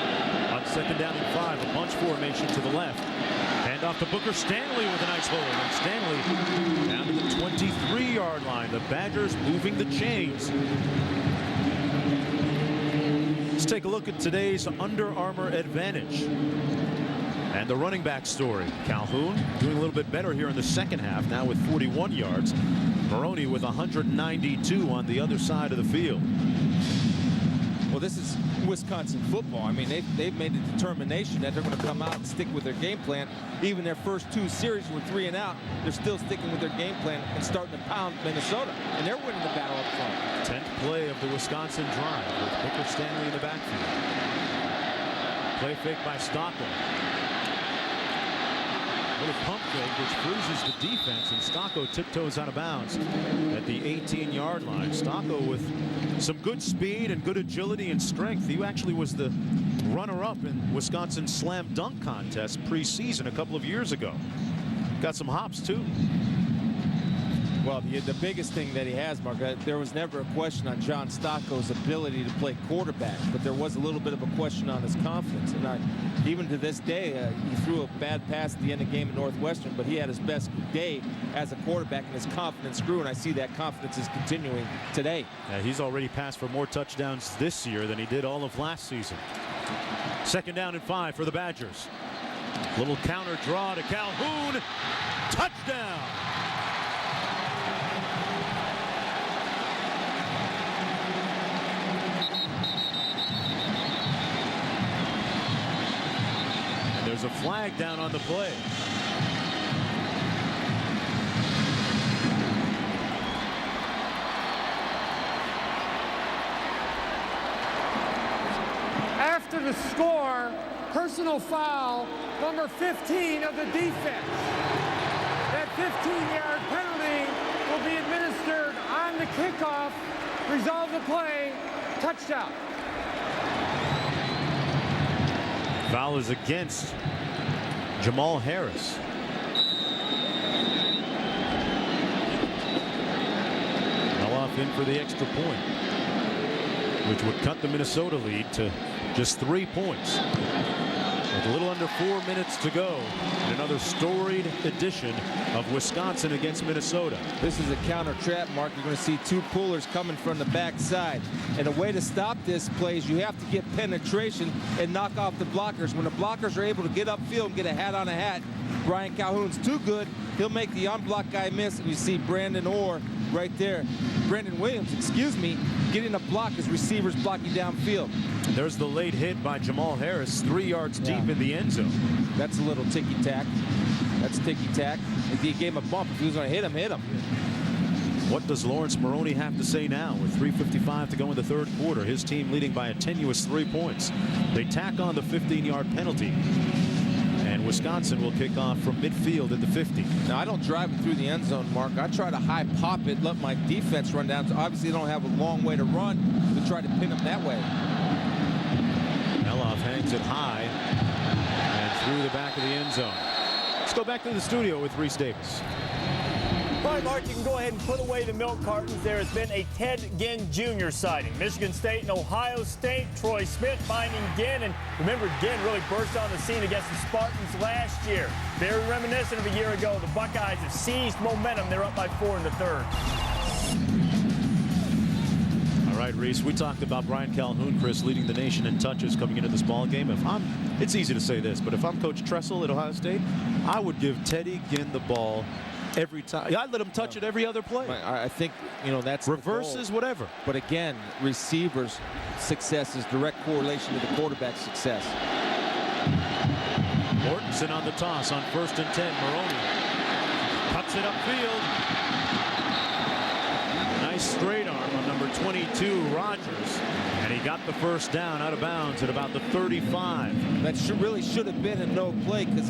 On 2nd down and 5, a bunch formation to the left. Hand off to Booker Stanley with a nice hold. And Stanley down to the 23-yard line. The Badgers moving the chains. Let's take a look at today's Under Armour advantage. And the running back story. Calhoun doing a little bit better here in the second half, now with 41 yards. Maroney with 192 on the other side of the field. Well, this is Wisconsin football. I mean, they've made a determination that they're going to come out and stick with their game plan. Even their first 2 series were 3 and out. They're still sticking with their game plan and starting to pound Minnesota. And they're winning the battle up front. 10th play of the Wisconsin drive with Booker Stanley in the backfield. Play fake by Stocco. Little pump fake which bruises the defense, and Stocco tiptoes out of bounds at the 18-yard line. Stocco with some good speed and good agility and strength. He actually was the runner-up in Wisconsin's slam dunk contest preseason a couple of years ago. Got some hops too. Well, the biggest thing that he has, Mark, there was never a question on John Stocco's ability to play quarterback, but there was a little bit of a question on his confidence. And even to this day, he threw a bad pass at the end of the game at Northwestern, but he had his best day as a quarterback, and his confidence grew, and I see that confidence is continuing today. Yeah, he's already passed for more touchdowns this year than he did all of last season. 2nd down and 5 for the Badgers. Little counter draw to Calhoun. Touchdown! There's a flag down on the play. After the score, personal foul, number 15 of the defense. That 15-yard penalty will be administered on the kickoff. Resolve the play. Touchdown. Foul is against Jamal Harris. Off in for the extra point, which would cut the Minnesota lead to just 3 points. With a little under 4 minutes to go in another storied edition of Wisconsin against Minnesota. This is a counter trap, Mark. You're going to see 2 pullers coming from the backside. And a way to stop this play is you have to get penetration and knock off the blockers. When the blockers are able to get upfield and get a hat on a hat, Brian Calhoun's too good, he'll make the unblocked guy miss, and you see Brandon Williams, excuse me, getting a block as receivers blocking downfield. There's the late hit by Jamal Harris, 3 yards deep in the end zone. That's a little ticky-tack. That's ticky-tack. If he gave him a bump, if he was going to hit him, hit him. What does Lawrence Maroney have to say now with 3:55 to go in the third quarter? His team leading by a tenuous 3 points. They tack on the 15-yard penalty. And Wisconsin will kick off from midfield at the 50. Now, I don't drive it through the end zone, Mark. I try to high pop it, let my defense run down. So obviously, they don't have a long way to run to try to pin them that way. Eloff hangs it high and through the back of the end zone. Let's go back to the studio with Reese Davis. All right, Mark, you can go ahead and put away the milk cartons. There has been a Ted Ginn Jr. sighting. Michigan State and Ohio State. Troy Smith finding Ginn. And remember, Ginn really burst on the scene against the Spartans last year. Very reminiscent of a year ago. The Buckeyes have seized momentum. They're up by 4 in the third. All right, Reese, we talked about Brian Calhoun, Chris, leading the nation in touches coming into this ball game. It's easy to say this, but if I'm Coach Tressel at Ohio State, I would give Teddy Ginn the ball every time. I'd let him touch it every other play. I think, that's reverses, whatever. But again, receivers' success is direct correlation to the quarterback's success. Mortensen on the toss on 1st and 10. Maroney cuts it upfield. Nice straight arm on number 22, Rogers. And he got the first down out of bounds at about the 35. That really should have been a no play, because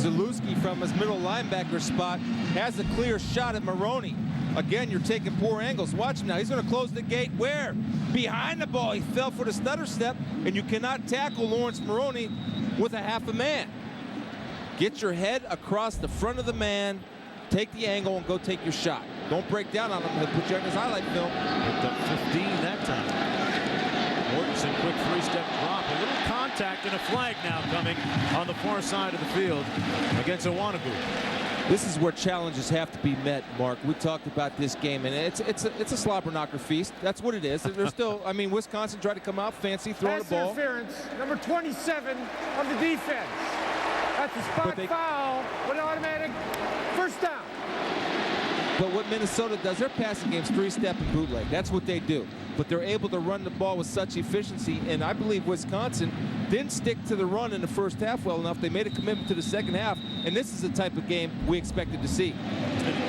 Zalewski from his middle linebacker spot has a clear shot at Maroney. Again, you're taking poor angles. Watch now. He's going to close the gate. Where? Behind the ball. He fell for the stutter step, and you cannot tackle Lawrence Maroney with a half a man. Get your head across the front of the man, take the angle, and go take your shot. Don't break down on him. He'll put you on his highlight film. Picked up 15 that time. Mortensen, quick 3-step drop. A little contact and a flag now coming on the far side of the field against Iwanagu. This is where challenges have to be met, Mark. We talked about this game, and it's a slobber knocker feast. That's what it is. There's still, Wisconsin tried to come out fancy, throwing the ball. Interference, number 27 of the defense. That's a spot foul with automatic first down. But what Minnesota does, their passing game's 3-step and bootleg. That's what they do. But they're able to run the ball with such efficiency, and I believe Wisconsin didn't stick to the run in the first half well enough. They made a commitment to the second half, and this is the type of game we expected to see.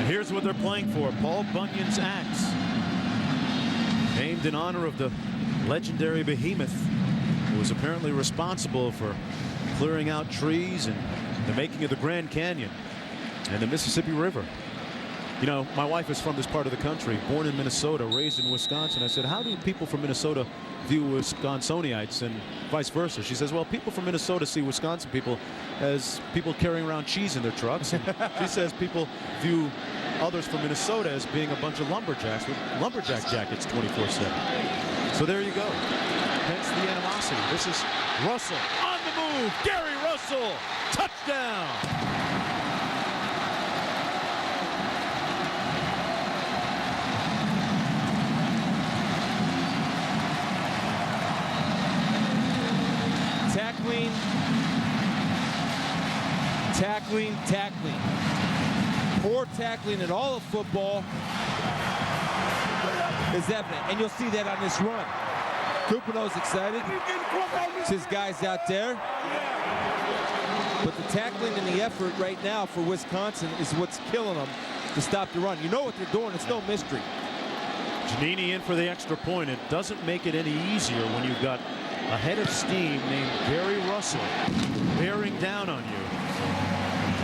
Here's what they're playing for. Paul Bunyan's axe, named in honor of the legendary behemoth who was apparently responsible for clearing out trees and the making of the Grand Canyon and the Mississippi River. You know, my wife is from this part of the country, born in Minnesota, raised in Wisconsin. I said, how do people from Minnesota view Wisconsinites and vice versa? She says, well, people from Minnesota see Wisconsin people as people carrying around cheese in their trucks. And she says people view others from Minnesota as being a bunch of lumberjacks with lumberjack jackets 24/7. So there you go. Hence the animosity. This is Russell on the move. Gary Russell, touchdown. Tackling. Poor tackling in all of football is evident, and you'll see that on this run. Tupano's excited. It's his guys out there. But the tackling and the effort right now for Wisconsin is what's killing them to stop the run. You know what they're doing. It's no mystery. Giannini in for the extra point. It doesn't make it any easier when you've got a head of steam named Gary Russell bearing down on you.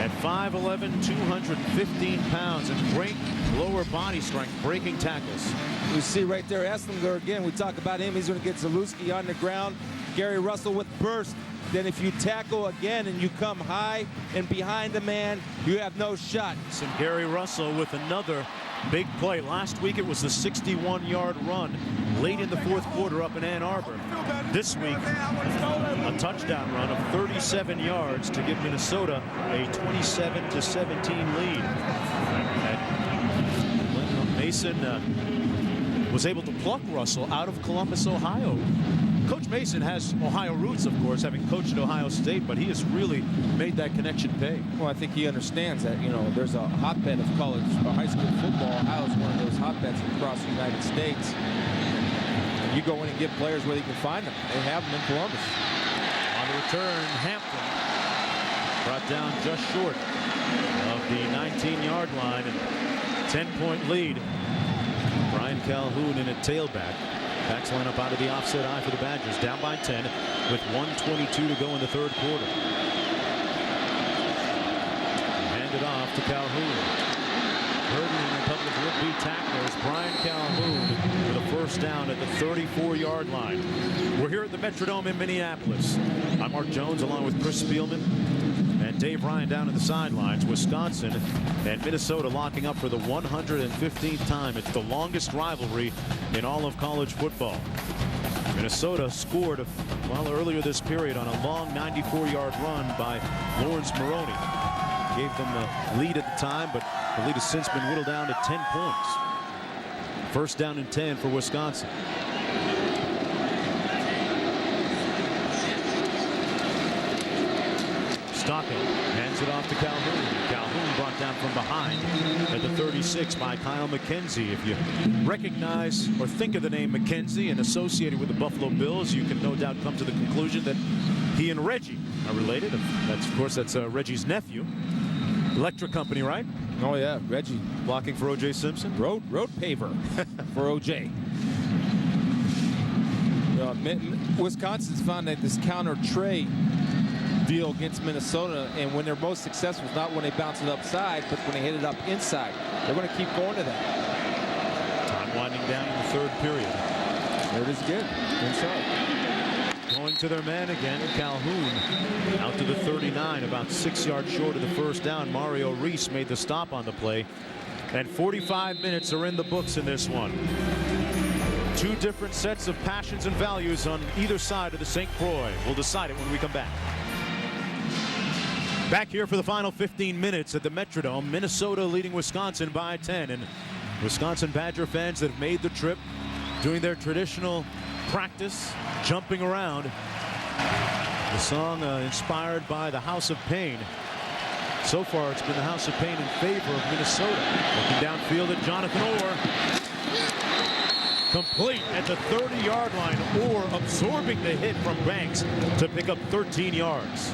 At 5'11", 215 pounds, and great lower body strength, breaking tackles. You see right there, Esslinger again. We talk about him. He's going to get Zalewski on the ground. Gary Russell with burst. Then if you tackle again and you come high and behind the man, you have no shot. And Gary Russell with another big play. Last week it was the 61-yard run late in the fourth quarter up in Ann Arbor. This week, a touchdown run of 37 yards to give Minnesota a 27-17 lead. And Mason was able to pluck Russell out of Columbus, Ohio. Coach Mason has Ohio roots, of course, having coached at Ohio State, but he has really made that connection pay. Well, I think he understands that, you know, there's a hotbed of college or high school football. Ohio is one of those hotbeds across the United States. And you go in and get players where you can find them. They have them in Columbus. On the return, Hampton brought down just short of the 19-yard line, and 10-point lead. Brian Calhoun in at tailback. Backs line up out of the offset eye for the Badgers, down by 10 with 1:22 to go in the third quarter. Hand it off to Calhoun. Hurdling a couple of would-be tacklers. Brian Calhoun with a first down at the 34-yard line. We're here at the Metrodome in Minneapolis. I'm Mark Jones along with Chris Spielman and Dave Ryan down at the sidelines. Wisconsin and Minnesota locking up for the 115th time. It's the longest rivalry in all of college football. Minnesota scored earlier this period on a long 94-yard run by Lawrence Maroney. Gave them a lead at the time, but the lead has since been whittled down to 10 points. First down and 10 for Wisconsin. Stocking hands it off to Calhoun. Calhoun brought down from behind at the 36 by Kyle McKenzie. If you recognize or think of the name McKenzie and associate it with the Buffalo Bills, you can no doubt come to the conclusion that he and Reggie are related. Of course, that's Reggie's nephew. Electric company, right? Oh, yeah, Reggie. Blocking for O.J. Simpson. Road paver for O.J. Wisconsin's found that this counter tray deal against Minnesota, and when they're most successful is not when they bounce it upside, but when they hit it up inside. They're going to keep going to that. Time winding down in the third period. There it is again, inside. Going to their man again, Calhoun out to the 39, about 6 yards short of the first down. Mario Reese made the stop on the play, and 45 minutes are in the books in this one. Two different sets of passions and values on either side of the St. Croix. We'll decide it when we come back. Back here for the final 15 minutes at the Metrodome. Minnesota leading Wisconsin by 10. And Wisconsin Badger fans that have made the trip, doing their traditional practice, jumping around. The song inspired by the House of Pain. So far, it's been the House of Pain in favor of Minnesota. Looking downfield at Jonathan Orr. Complete at the 30-yard line. Orr absorbing the hit from Banks to pick up 13 yards.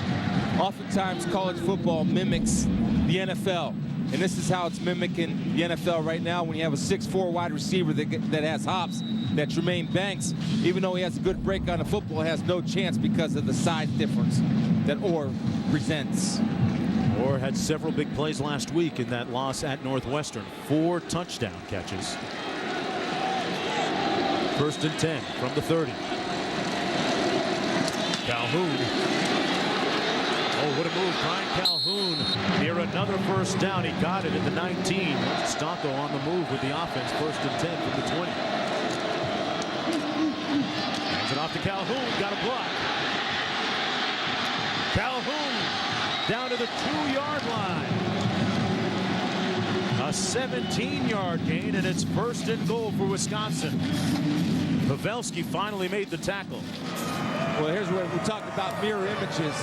Oftentimes, college football mimics the NFL. And this is how it's mimicking the NFL right now when you have a 6'4" wide receiver that has hops, that Jermaine Banks, even though he has a good break on the football, has no chance because of the size difference that Orr presents. Orr had several big plays last week in that loss at Northwestern. 4 touchdown catches. First and 10 from the 30. Calhoun. Oh, what a move. Brian Calhoun near another first down. He got it at the 19. Stocco on the move with the offense. First and 10 from the 20. Hands it off to Calhoun. Got a block. Calhoun down to the 2-yard line. A 17-yard gain, and it's first and goal for Wisconsin. Pavelski finally made the tackle. Well, here's where we talked about mirror images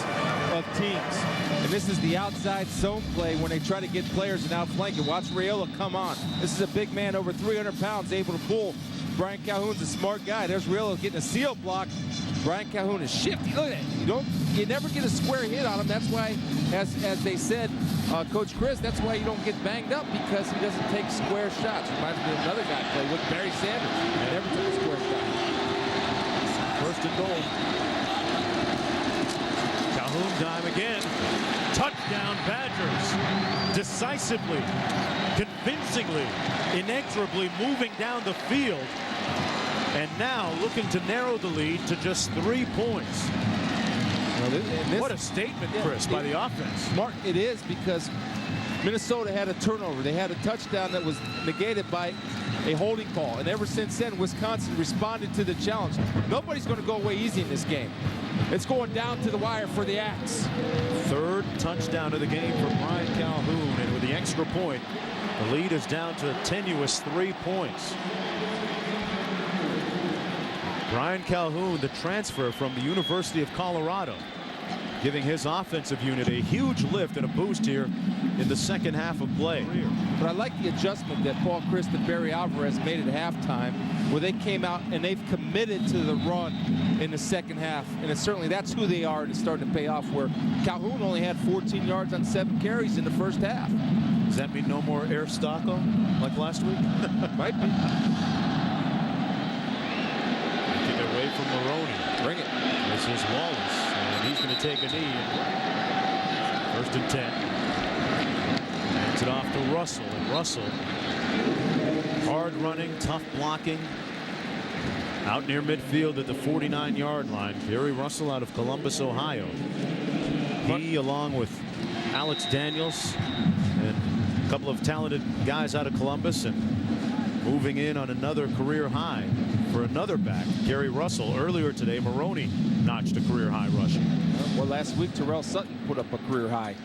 of teams. And this is the outside zone play when they try to get players and outflank it. Watch Raiola come on. This is a big man, over 300 pounds, able to pull. Brian Calhoun's a smart guy. There's Raiola getting a seal block. Brian Calhoun is shifty. Look at that. You never get a square hit on him. That's why, as they said, Coach Chris, that's why you don't get banged up, because he doesn't take square shots. Reminds me of another guy played with Barry Sanders. He never took a square shot. First and goal. Calhoun dime again. Touchdown Badgers. Decisively, convincingly, inexorably moving down the field. And now looking to narrow the lead to just 3 points. What a statement, Chris, by the offense. Mark, it is, because Minnesota had a turnover. They had a touchdown that was negated by a holding call. And ever since then, Wisconsin responded to the challenge. Nobody's going to go away easy in this game. It's going down to the wire for the Axe. Third touchdown of the game for Brian Calhoun. And with the extra point, the lead is down to a tenuous 3 points. Brian Calhoun, the transfer from the University of Colorado, giving his offensive unit a huge lift and a boost here in the second half of play. But I like the adjustment that Paul Christ and Barry Alvarez made at halftime, where they came out and they've committed to the run in the second half. And certainly that's who they are, and it's starting to pay off, where Calhoun only had 14 yards on 7 carries in the first half. Does that mean no more Aristotle like last week? Might be. Taking it away from Maroney. Bring it. This is Wallace, and he's going to take a knee. First and 10. Hands it off to Russell, and Russell, hard running, tough blocking. Out near midfield at the 49-yard line. Gary Russell out of Columbus, Ohio. He, along with Alex Daniels and a couple of talented guys out of Columbus, and moving in on another career high for another back, Gary Russell. Earlier today, Maroney notched a career high rushing. Well, last week Terrell Sutton put up a career high,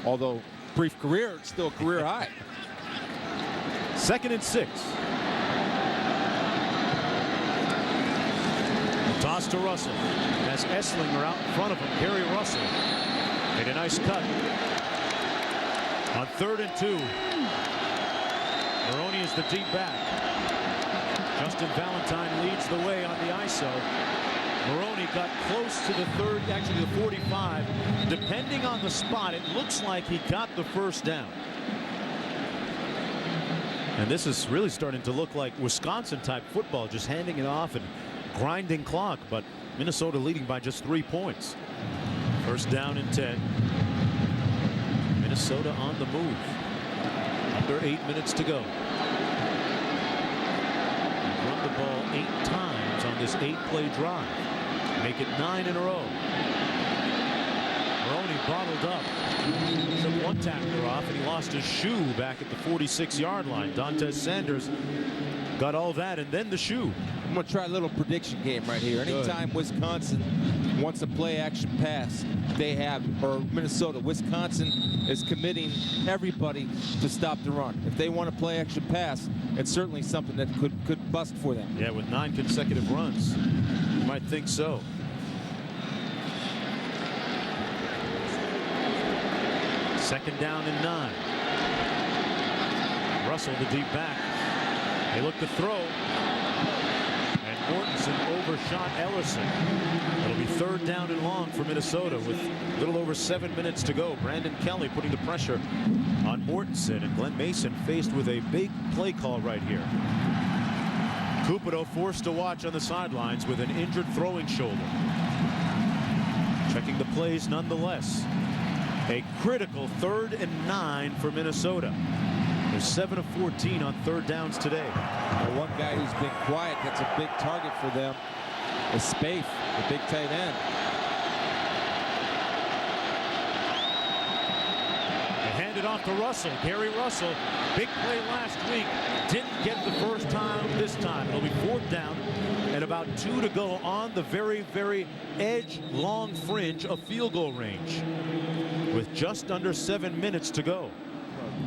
although brief career, it's still a career high. 2nd and 6. The toss to Russell as Esslinger out in front of him. Gary Russell made a nice cut. On 3rd and 2, Maroney is the deep back. Justin Valentine leads the way on the ISO. Maroney got close to the 30, actually the 45. Depending on the spot, it looks like he got the first down. And this is really starting to look like Wisconsin-type football, just handing it off and grinding clock, but Minnesota leading by just 3 points. First down and 10. Minnesota on the move. Under 8 minutes to go. Run the ball 8 times on this 8-play drive. Make it 9 in a row. Maroney bottled up. Took one tackler off, and he lost his shoe back at the 46-yard line. Dontez Sanders got all that and then the shoe. I'm going to try a little prediction game right here. Anytime Wisconsin wants a play action pass, they have, or Minnesota, Wisconsin is committing everybody to stop the run. If they want a play action pass, it's certainly something that could bust for them. Yeah, with 9 consecutive runs. You might think so. Second down and 9. Russell, the deep back. They look to throw. And Mortensen overshot Ellerson. It'll be 3rd down and long for Minnesota with a little over 7 minutes to go. Brandon Kelly putting the pressure on Mortensen, and Glenn Mason faced with a big play call right here. Cupido forced to watch on the sidelines with an injured throwing shoulder. Checking the plays nonetheless. A critical 3rd and 9 for Minnesota. They're 7 of 14 on 3rd downs today. Well, one guy who's been quiet, that's a big target for them, is Spaeth, the big tight end. They hand it off to Russell. Gary Russell, big play last week. Didn't get the first time this time. It'll be 4th down and about 2 to go on the very, very edge, long fringe of field goal range with just under 7 minutes to go.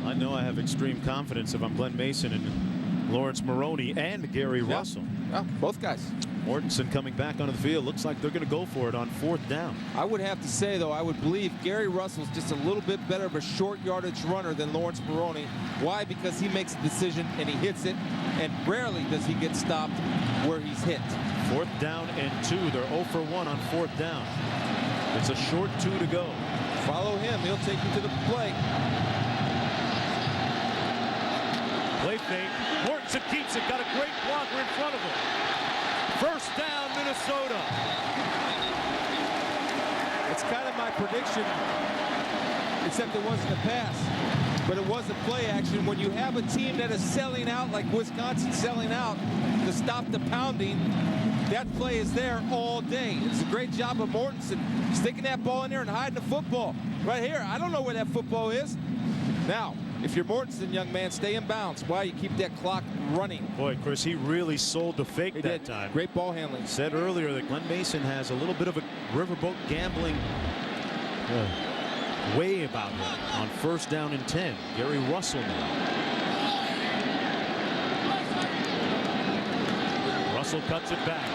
I know I have extreme confidence if I'm Glenn Mason and Lawrence Maroney and Gary Russell. Yeah, both guys. Mortensen coming back onto the field. Looks like they're going to go for it on 4th down. I would have to say, though, I would believe Gary Russell's just a little bit better of a short yardage runner than Lawrence Maroney. Why? Because he makes a decision and he hits it, and rarely does he get stopped where he's hit. 4th down and 2. They're 0 for 1 on 4th down. It's a short 2 to go. Follow him. He'll take you to the play. Play fake. Mortensen keeps it. Got a great blocker in front of him. First down, Minnesota. It's kind of my prediction, except it wasn't a pass, but it was a play action. When you have a team that is selling out, like Wisconsin selling out, to stop the pounding, that play is there all day. It's a great job of Mortensen sticking that ball in there and hiding the football. Right here, I don't know where that football is. Now, if you're Mortensen, young man, stay in bounds. Why? You keep that clock running. Boy, Chris, he really sold the fake that time. Great ball handling. Said earlier that Glenn Mason has a little bit of a riverboat gambling way about him on 1st down and 10. Gary Russell now. Russell cuts it back.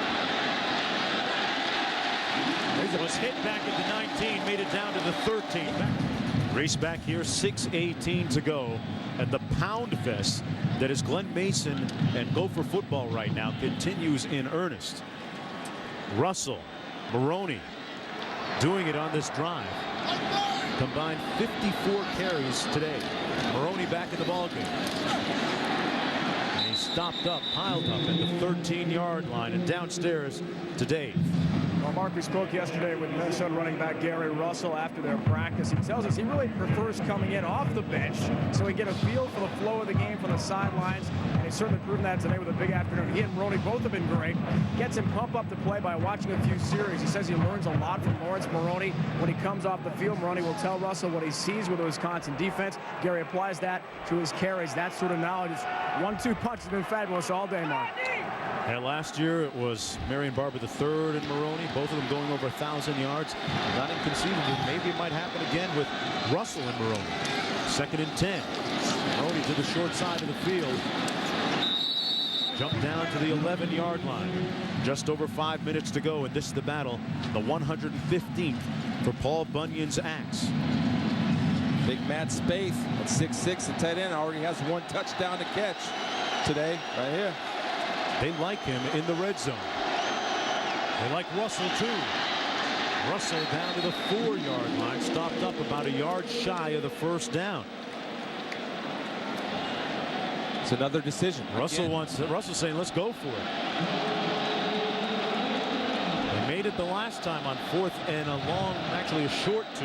Was hit back at the 19, made it down to the 13. Race back here, 6:18 to go. And the pound fest that is Glen Mason and Gopher football right now continues in earnest. Russell, Maroney doing it on this drive. Combined 54 carries today. Maroney back in the ballgame. And he stopped up, piled up at the 13-yard line and downstairs to Dave. Well, Mark, we spoke yesterday with Minnesota running back Gary Russell after their practice. He tells us he really prefers coming in off the bench so he get a feel for the flow of the game from the sidelines. And he's certainly proven that today with a big afternoon. He and Maroney both have been great. Gets him pumped up to play by watching a few series. He says he learns a lot from Lawrence Maroney. When he comes off the field, Maroney will tell Russell what he sees with the Wisconsin defense. Gary applies that to his carries. That sort of knowledge. 1-2 punch has been fabulous all day, Mark. And last year it was Marion Barber III and Maroney, both of them going over 1,000 yards. Not inconceivable. Maybe it might happen again with Russell and Maroney. 2nd and 10. Maroney to the short side of the field. Jumped down to the 11-yard line. Just over 5 minutes to go, and this is the battle, the 115th for Paul Bunyan's axe. Big Matt Spaeth at 6'6", the tight end, already has 1 touchdown to catch today, right here. They like him in the red zone. They like Russell too. Russell down to the 4-yard line, stopped up about a yard shy of the first down. It's another decision. Russell's saying, let's go for it. They made it the last time on 4th and a long, actually a short 2.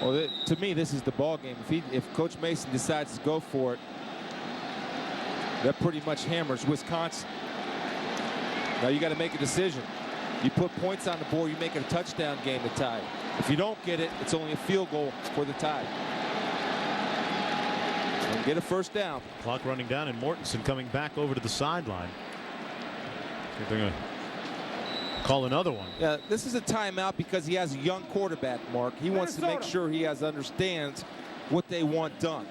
Well, to me, this is the ball game. If Coach Mason decides to go for it, that pretty much hammers Wisconsin. Now you got to make a decision. You put points on the board, you make it a touchdown game to tie. If you don't get it, it's only a field goal for the tie. And get a first down. Clock running down, and Mortensen coming back over to the sideline. They're going to call another one. Yeah, this is a timeout because he has a young quarterback, Mark. He wants to make sure he understands what they want done.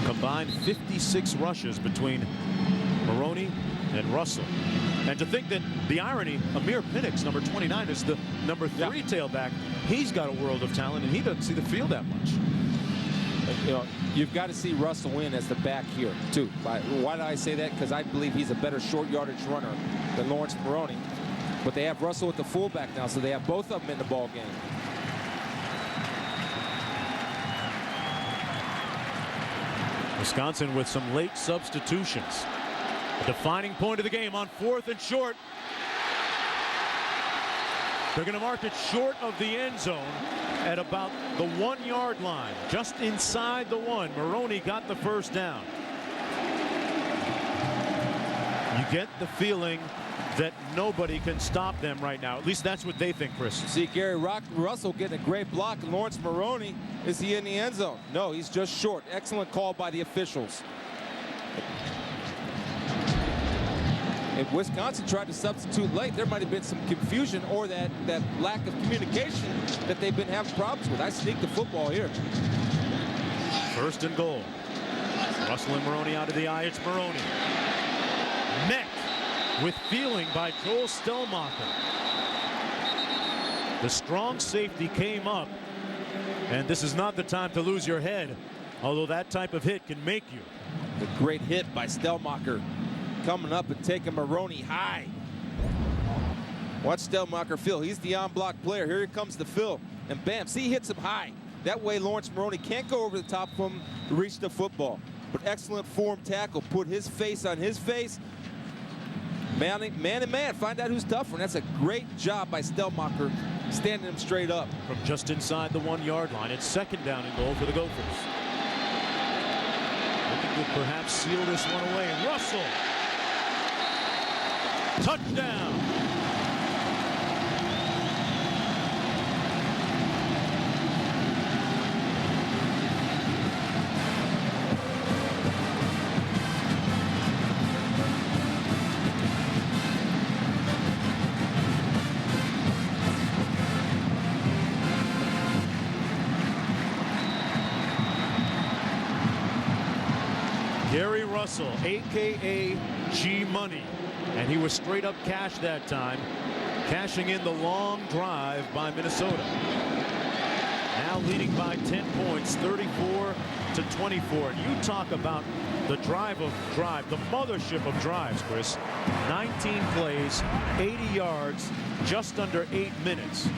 Combined 56 rushes between Maroney and Russell. And to think that the irony, Amir Penix, number 29, is the number 3 tailback. He's got a world of talent, and he doesn't see the field that much. You know, you've got to see Russell win as the back here, too. Why do I say that? Because I believe he's a better short yardage runner than Lawrence Maroney. But they have Russell at the fullback now, so they have both of them in the ball game. Wisconsin with some late substitutions. A defining point of the game on 4th and short. They're going to mark it short of the end zone at about the 1-yard line, just inside the 1. Maroney got the first down. You get the feeling that nobody can stop them right now. At least that's what they think, Chris. See Gary Russell getting a great block. And Lawrence Maroney, is he in the end zone? No, he's just short. Excellent call by the officials. If Wisconsin tried to substitute late, there might have been some confusion or that lack of communication that they've been having problems with. I sneaked the football here. 1st and goal. Russell and Maroney out of the eye. It's Maroney. Met with feeling by Joel Stellmacher. The strong safety came up, and this is not the time to lose your head, although that type of hit can make you. The great hit by Stellmacher, coming up and taking Maroney high. Watch Stellmacher fill. He's the on-block player. Here comes the fill, and bam, see, he hits him high. That way Lawrence Maroney can't go over the top of him to reach the football. But excellent form tackle, put his face on his face. Man to man, find out who's tougher. And that's a great job by Stellmacher, standing him straight up. From just inside the 1-yard line, it's 2nd down and goal for the Gophers. Looking to perhaps seal this one away. And Russell. Touchdown. Gary Russell, a.k.a. G-Money, And he was straight up cash that time, cashing in the long drive by Minnesota. Now leading by 10 points, 34-24. And you talk about the the mothership of drives, Chris. 19 plays, 80 yards, just under 8 minutes.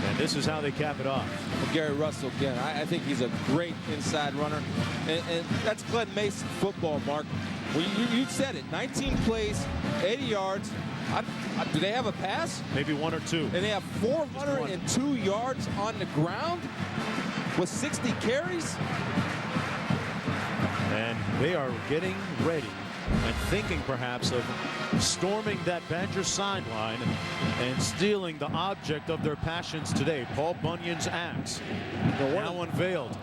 And this is how they cap it off. Well, Gary Russell, again, I think he's a great inside runner. And that's Glenn Mason football, Mark. Well, you said it. 19 plays, 80 yards. Do they have a pass? Maybe one or two. And they have 402 yards on the ground with 60 carries. And they are getting ready and thinking perhaps of storming that Badgers sideline and stealing the object of their passions today, Paul Bunyan's axe, now unveiled.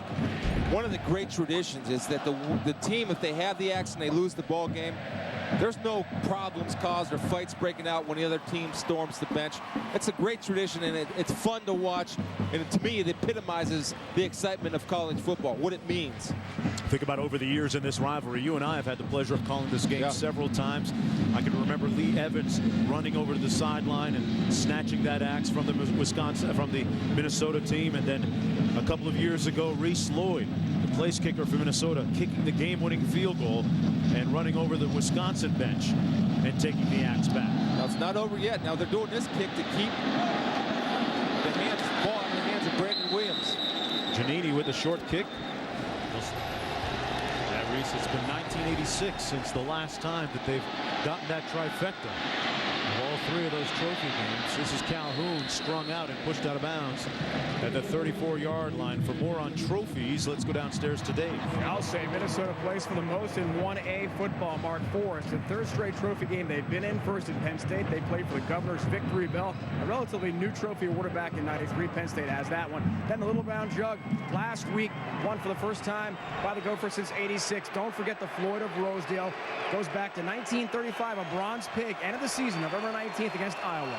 One of the great traditions is that the team, if they have the axe and they lose the ball game, there's no problems caused or fights breaking out when the other team storms the bench. It's a great tradition, and it's fun to watch. And to me, it epitomizes the excitement of college football, what it means. Think about over the years in this rivalry. You and I have had the pleasure of calling this game several times. I can remember Lee Evans running over to the sideline and snatching that axe from the Minnesota team. And then a couple of years ago, Reese Lloyd, the place kicker for Minnesota, kicking the game-winning field goal and running over the Wisconsin bench and taking the axe back. Now, it's not over yet. Now, they're doing this kick to keep the ball in the hands of Brandon Williams. Giannini with a short kick. Reese, it's been 1986 since the last time that they've gotten that trifecta. All three of those trophy games. This is Calhoun strung out and pushed out of bounds at the 34-yard line. For more on trophies, let's go downstairs to Dave. I'll say Minnesota plays for the most in 1A football, Mark. It's the third straight trophy game they've been in. First at Penn State, they played for the Governor's Victory Bell, a relatively new trophy awarded back in '93. Penn State has that one. Then the Little Brown Jug last week, won for the first time by the Gophers since '86. Don't forget the Floyd of Rosedale. Goes back to 1935, a bronze pig. End of the season, November 19th against Iowa.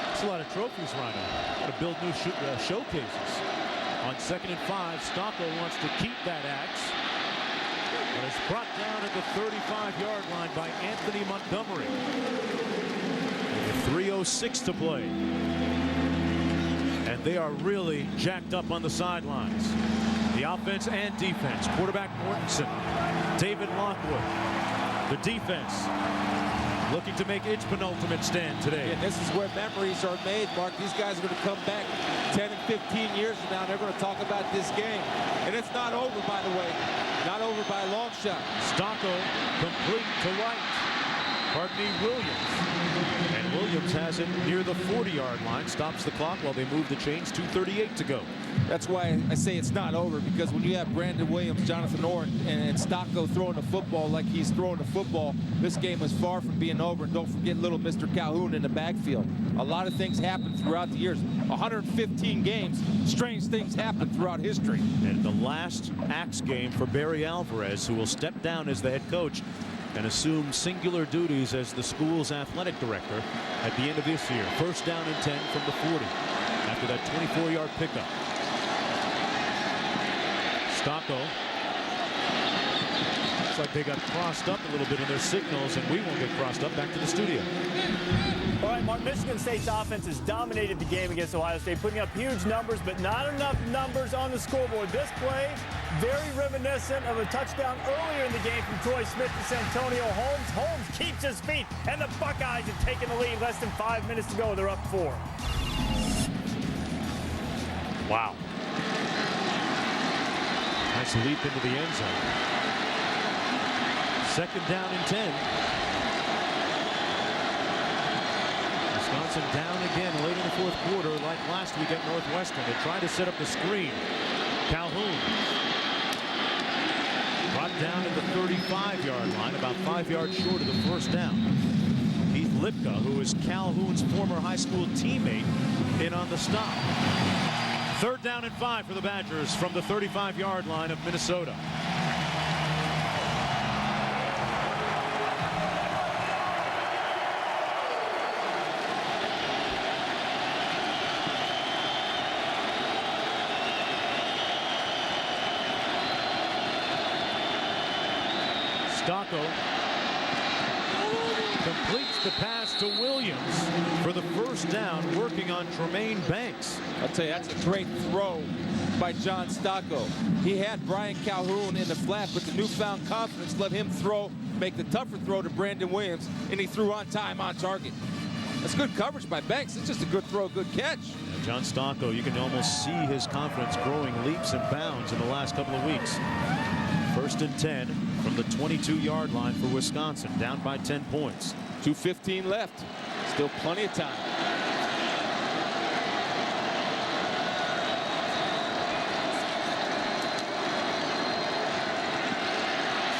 That's a lot of trophies, Rhino. Got to build new showcases. On 2nd and 5, Stocco wants to keep that axe. But it's brought down at the 35-yard line by Anthony Montgomery. With 3:06 to play. And they are really jacked up on the sidelines. The offense and defense. Quarterback Mortensen. David Lockwood. The defense looking to make its penultimate stand today. And this is where memories are made, Mark. These guys are going to come back 10 and 15 years from now. They're going to talk about this game. And it's not over, by the way. Not over by a long shot. Stocco complete to right. Pardon me, Williams. And Williams has it near the 40-yard line. Stops the clock while they move the chains. 2:38 to go. That's why I say it's not over, because when you have Brandon Williams, Jonathan Orr, and Stocco throwing the football like he's throwing the football, this game is far from being over. And don't forget little Mr. Calhoun in the backfield. A lot of things happen throughout the years. 115 games, strange things happen throughout history. And the last axe game for Barry Alvarez, who will step down as the head coach and assume singular duties as the school's athletic director at the end of this year. 1st down and 10 from the 40 after that 24-yard pickup. Stocco. Looks like they got crossed up a little bit in their signals, and we won't get crossed up. Back to the studio. All right, Mark, Michigan State's offense has dominated the game against Ohio State, putting up huge numbers, but not enough numbers on the scoreboard. This play, very reminiscent of a touchdown earlier in the game from Troy Smith to Santonio Holmes. Holmes keeps his feet, and the Buckeyes have taken the lead. Less than 5 minutes to go. They're up 4. Wow. Nice leap into the end zone. 2nd down and 10. Wisconsin down again late in the 4th quarter, like last week at Northwestern. They tried to set up the screen. Calhoun brought down at the 35-yard line, about 5 yards short of the 1st down. Keith Lipka, who is Calhoun's former high school teammate, in on the stop. 3rd down and 5 for the Badgers from the 35-yard line of Minnesota. Stocco Completes the pass to Williams for the first down, working on Tremaine Banks. I'll tell you, that's a great throw by John Stocco. He had Brian Calhoun in the flat, but the newfound confidence let him make the tougher throw to Brandon Williams, and he threw on time, on target. That's good coverage by Banks. It's just a good throw, good catch. John Stocco, you can almost see his confidence growing leaps and bounds in the last couple of weeks. 1st and 10 from the 22-yard line for Wisconsin, down by 10 points. 2:15 left. Still plenty of time.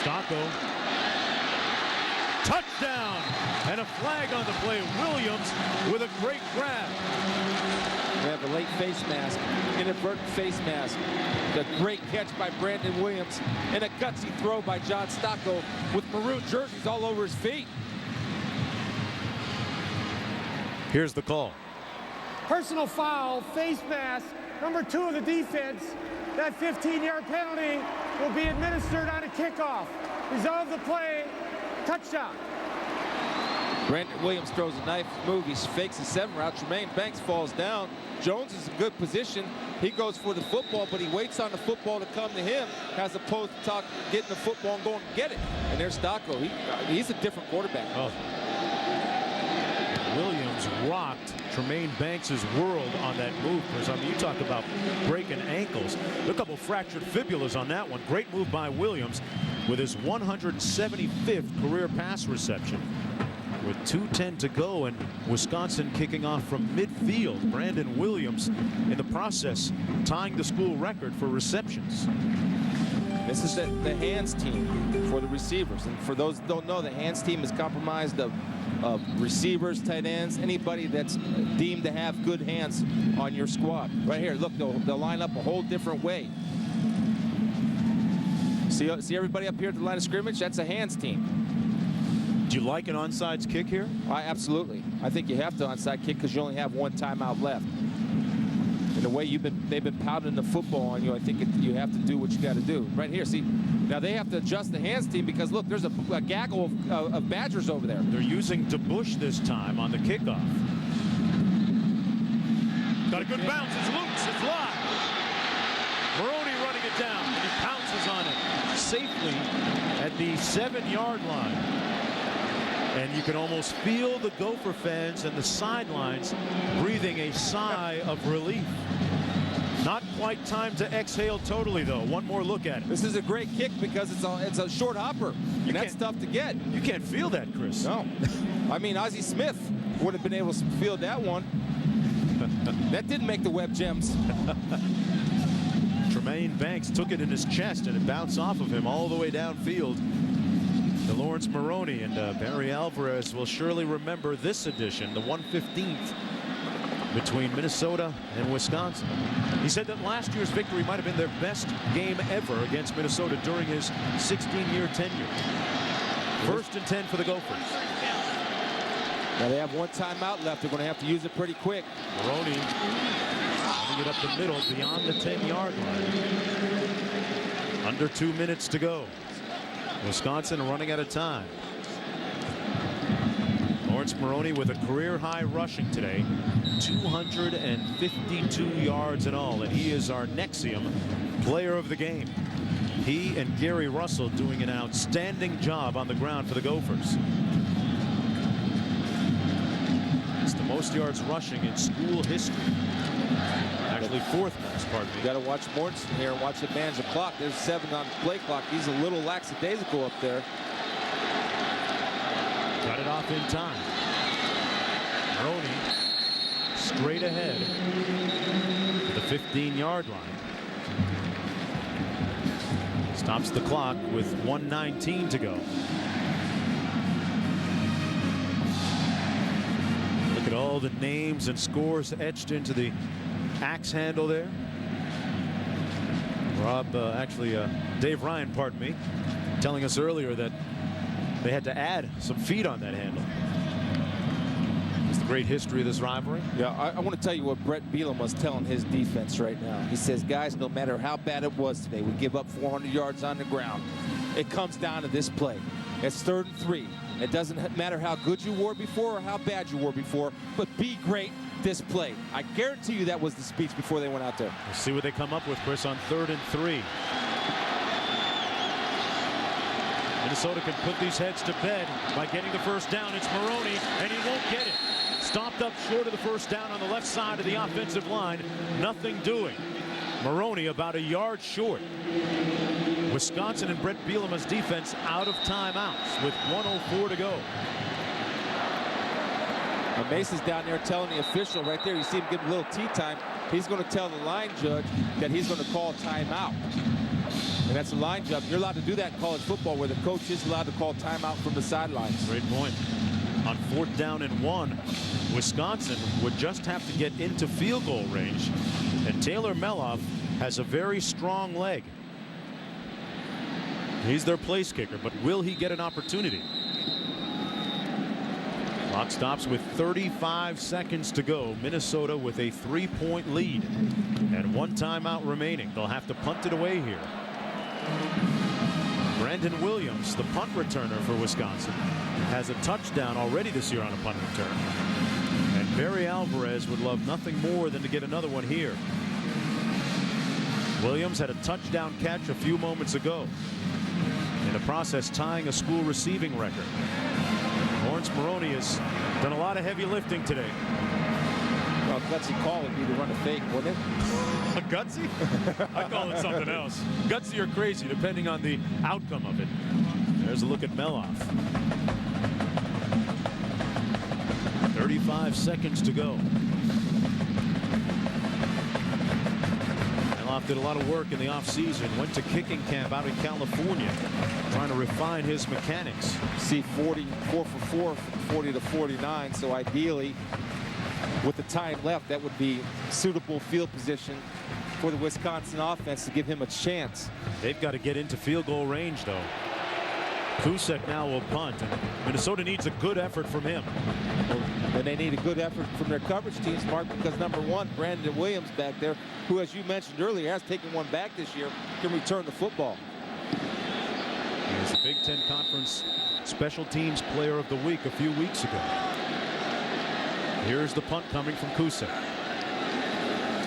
Stocco. Touchdown! And a flag on the play. Williams with a great grab. We have a late face mask, inadvertent face mask. The great catch by Brandon Williams, and a gutsy throw by John Stocco with maroon jerseys all over his feet. Here's the call. Personal foul, face mask, number 2 of the defense. That 15-yard penalty will be administered on a kickoff. Resolve the play, touchdown. Brandon Williams throws a knife move. He fakes a 7 route. Tremaine Banks falls down. Jones is in good position. He goes for the football, but he waits on the football to come to him as opposed to getting the football and going to get it. And there's Stocco. He's a different quarterback. Oh. Williams rocked Tremaine Banks' world on that move. I mean, you talk about breaking ankles. A couple fractured fibulas on that one. Great move by Williams with his 175th career pass reception. With 2:10 to go and Wisconsin kicking off from midfield. Brandon Williams in the process tying the school record for receptions. This is the hands team for the receivers. And for those who don't know, the hands team is comprised of receivers, tight ends, anybody that's deemed to have good hands on your squad. Right here, look, they'll line up a whole different way. See everybody up here at the line of scrimmage? That's a hands team. Do you like an onside kick here? Absolutely. I think you have to onside kick because you only have one timeout left. And the way they've been pounding the football on you, I think you have to do what you got to do. Right here, see, now they have to adjust the hands team because look, there's a gaggle of Badgers over there. They're using DeBush this time on the kickoff. Got a good bounce. It's loose. It's live. Maroney running it down, and he pounces on it safely at the 7-yard line. And you can almost feel the Gopher fans and the sidelines breathing a sigh of relief. Not quite time to exhale totally, though. One more look at it. This is a great kick because it's a short hopper, and that's tough to get. You can't feel that, Chris. No. I mean, Ozzie Smith would have been able to field that one. That didn't make the web gems. Tremaine Banks took it in his chest, and it bounced off of him all the way downfield to Lawrence Maroney. And Barry Alvarez will surely remember this edition, the 115th between Minnesota and Wisconsin. He said that last year's victory might have been their best game ever against Minnesota during his 16-year tenure. 1st and 10 for the Gophers. Now they have one timeout left. They're going to have to use it pretty quick. Maroney running it up the middle beyond the 10-yard line. Under 2 minutes to go. Wisconsin running out of time. Lawrence Maroney with a career-high rushing today. 252 yards in all, and he is our Nexium player of the game. He and Gary Russell doing an outstanding job on the ground for the Gophers. It's the most yards rushing in school history. Actually, 4th most, pardon me. You got to watch Mortensen here and watch the manage the clock. There's 7 on the play clock. He's a little lackadaisical up there. Got it off in time. Maroney straight ahead to the 15-yard line. Stops the clock with 1:19 to go. Look at all the names and scores etched into the axe handle there. Dave Ryan, pardon me, telling us earlier that they had to add some feet on that handle. It's the great history of this rivalry. Yeah, I want to tell you what Brett Bielema was telling his defense right now. He says, guys, no matter how bad it was today, we give up 400 yards on the ground. It comes down to this play. It's 3rd and 3. It doesn't matter how good you were before or how bad you were before, but be great this play. I guarantee you that was the speech before they went out there. We'll see what they come up with, Chris, on 3rd and 3. Minnesota can put these heads to bed by getting the first down. It's Maroney, and he won't get it. Stopped up short of the first down on the left side of the offensive line. Nothing doing. Maroney about a yard short. Wisconsin and Brett Bielema's defense out of timeouts with 1:04 to go. And Mason's down there telling the official right there. You see him give him a little tea time. He's going to tell the line judge that he's going to call timeout. And that's a line judge. You're allowed to do that in college football where the coach is allowed to call timeout from the sidelines. Great point. On 4th down and 1, Wisconsin would just have to get into field goal range. And Taylor Meloff has a very strong leg. He's their place kicker, but will he get an opportunity? Clock stops with 35 seconds to go. Minnesota with a 3-point lead and 1 timeout remaining. They'll have to punt it away here. Brandon Williams, the punt returner for Wisconsin, has a touchdown already this year on a punt return. And Barry Alvarez would love nothing more than to get another one here. Williams had a touchdown catch a few moments ago, in the process tying a school receiving record. Lawrence Maroney has done a lot of heavy lifting today. Well, gutsy call would be to run a fake, wouldn't it? A gutsy? I call it something else. Gutsy or crazy, depending on the outcome of it. There's a look at Meloff. 35 seconds to go. Meloff did a lot of work in the offseason. Went to kicking camp out in California, trying to refine his mechanics. See 44 for 4, 40 to 49. So ideally, with the time left, that would be suitable field position for the Wisconsin offense to give him a chance. They've got to get into field goal range, though. Kusek now will punt, and Minnesota needs a good effort from him. And they need a good effort from their coverage teams, Mark, because number 1, Brandon Williams back there, who, as you mentioned earlier, has taken one back this year, can return the football. He was the Big Ten Conference Special Teams Player of the Week a few weeks ago. Here's the punt coming from Kusek.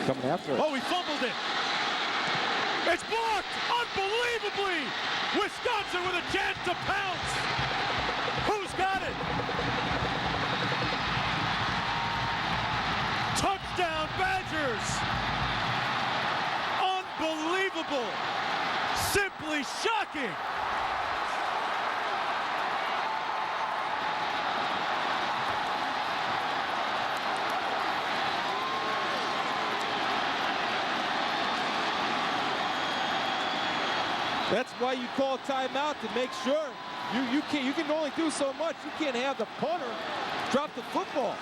Coming after it. Oh, he fumbled it. It's blocked unbelievably. Wisconsin with a chance to pounce. Who's got it? Touchdown Badgers. Unbelievable. Simply shocking. That's why you call timeout, to make sure you can only do so much. You can't have the punter drop the football.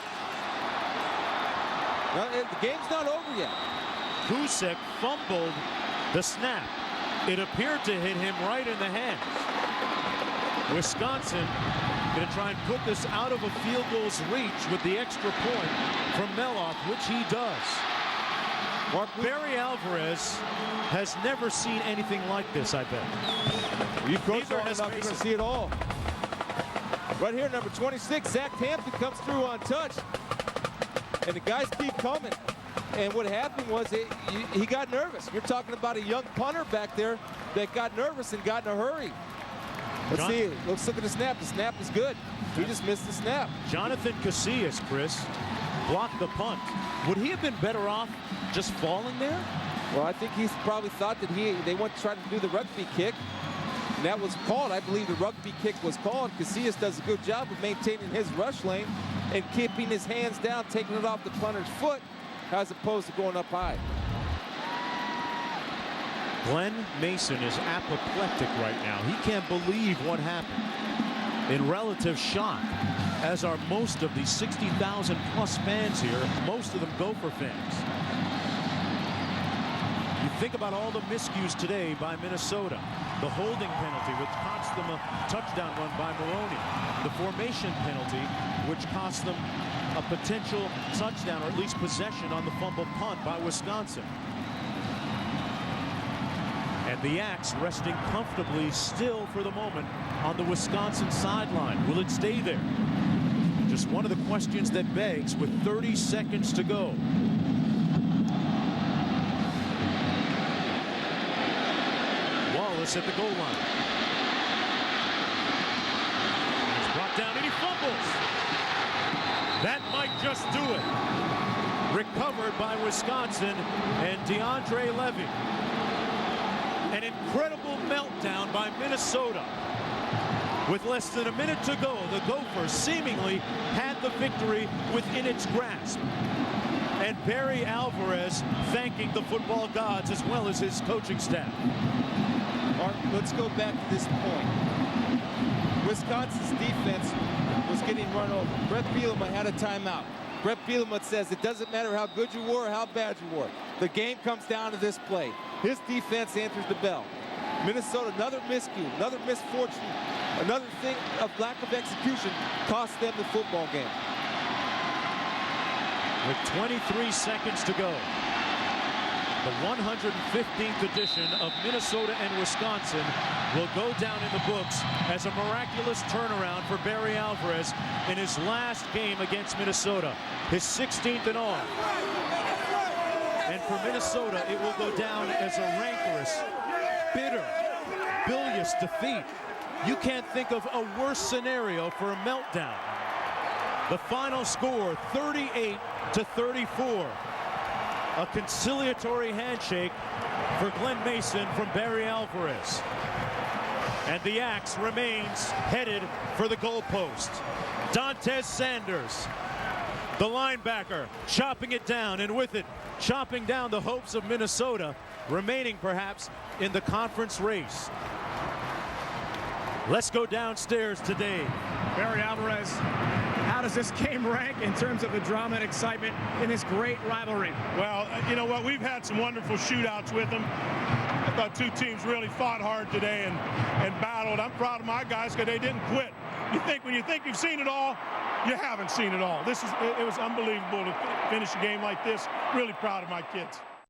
Now, the game's not over yet. Kusek fumbled the snap. It appeared to hit him right in the hands. Wisconsin going to try and put this out of a field goal's reach with the extra point from Meloff, which he does. Barry Alvarez has never seen anything like this, I bet. You coach long enough, you're going to see it all. Right here, number 26, Zach Hampton comes through untouched. And the guys keep coming. And what happened was he got nervous. You're talking about a young punter back there that got nervous and got in a hurry. Let's see. Let's look at the snap. The snap is good. He just missed the snap. Jonathan Casillas, Chris, blocked the punt. Would he have been better off just falling there? Well, I think he's probably thought that they went to try to do the rugby kick. And that was called. I believe the rugby kick was called. Casillas does a good job of maintaining his rush lane and keeping his hands down, taking it off the punter's foot, as opposed to going up high. Glenn Mason is apoplectic right now. He can't believe what happened. In relative shock, as are most of the 60,000 plus fans here, most of them Gopher fans. You think about all the miscues today by Minnesota. The holding penalty, which cost them a touchdown run by Maroney. The formation penalty, which cost them a potential touchdown, or at least possession on the fumble punt by Wisconsin. And And the Axe resting comfortably still for the moment on the Wisconsin sideline. Will it stay there? Just one of the questions that begs with 30 seconds to go. Wallace at the goal line. He's brought down and he fumbles. That might just do it. Recovered by Wisconsin and DeAndre Levy. An incredible meltdown by Minnesota. With less than a minute to go, the Gophers seemingly had the victory within its grasp. And Barry Alvarez thanking the football gods as well as his coaching staff. Mark, let's go back to this point. Wisconsin's defense was getting run over. Brett Bielema had a timeout. Brett Bielema says it doesn't matter how good you were or how bad you were. The game comes down to this play. His defense answers the bell. Minnesota, another miscue, another misfortune, another thing of lack of execution cost them the football game. With 23 seconds to go, the 115th edition of Minnesota and Wisconsin will go down in the books as a miraculous turnaround for Barry Alvarez in his last game against Minnesota, his 16th in all. And for Minnesota, it will go down as a rancorous, bitter, bilious defeat. You can't think of a worse scenario for a meltdown. The final score, 38-34. A conciliatory handshake for Glenn Mason from Barry Alvarez. And the Axe remains headed for the goalpost. Dontez Sanders, the linebacker, chopping it down, and with it, chopping down the hopes of Minnesota, remaining perhaps in the conference race. Let's go downstairs today. Barry Alvarez, how does this game rank in terms of the drama and excitement in this great rivalry? Well, you know what? We've had some wonderful shootouts with them. I thought two teams really fought hard today and battled. I'm proud of my guys because they didn't quit. When you think you've seen it all, you haven't seen it all. It was unbelievable to finish a game like this. Really proud of my kids.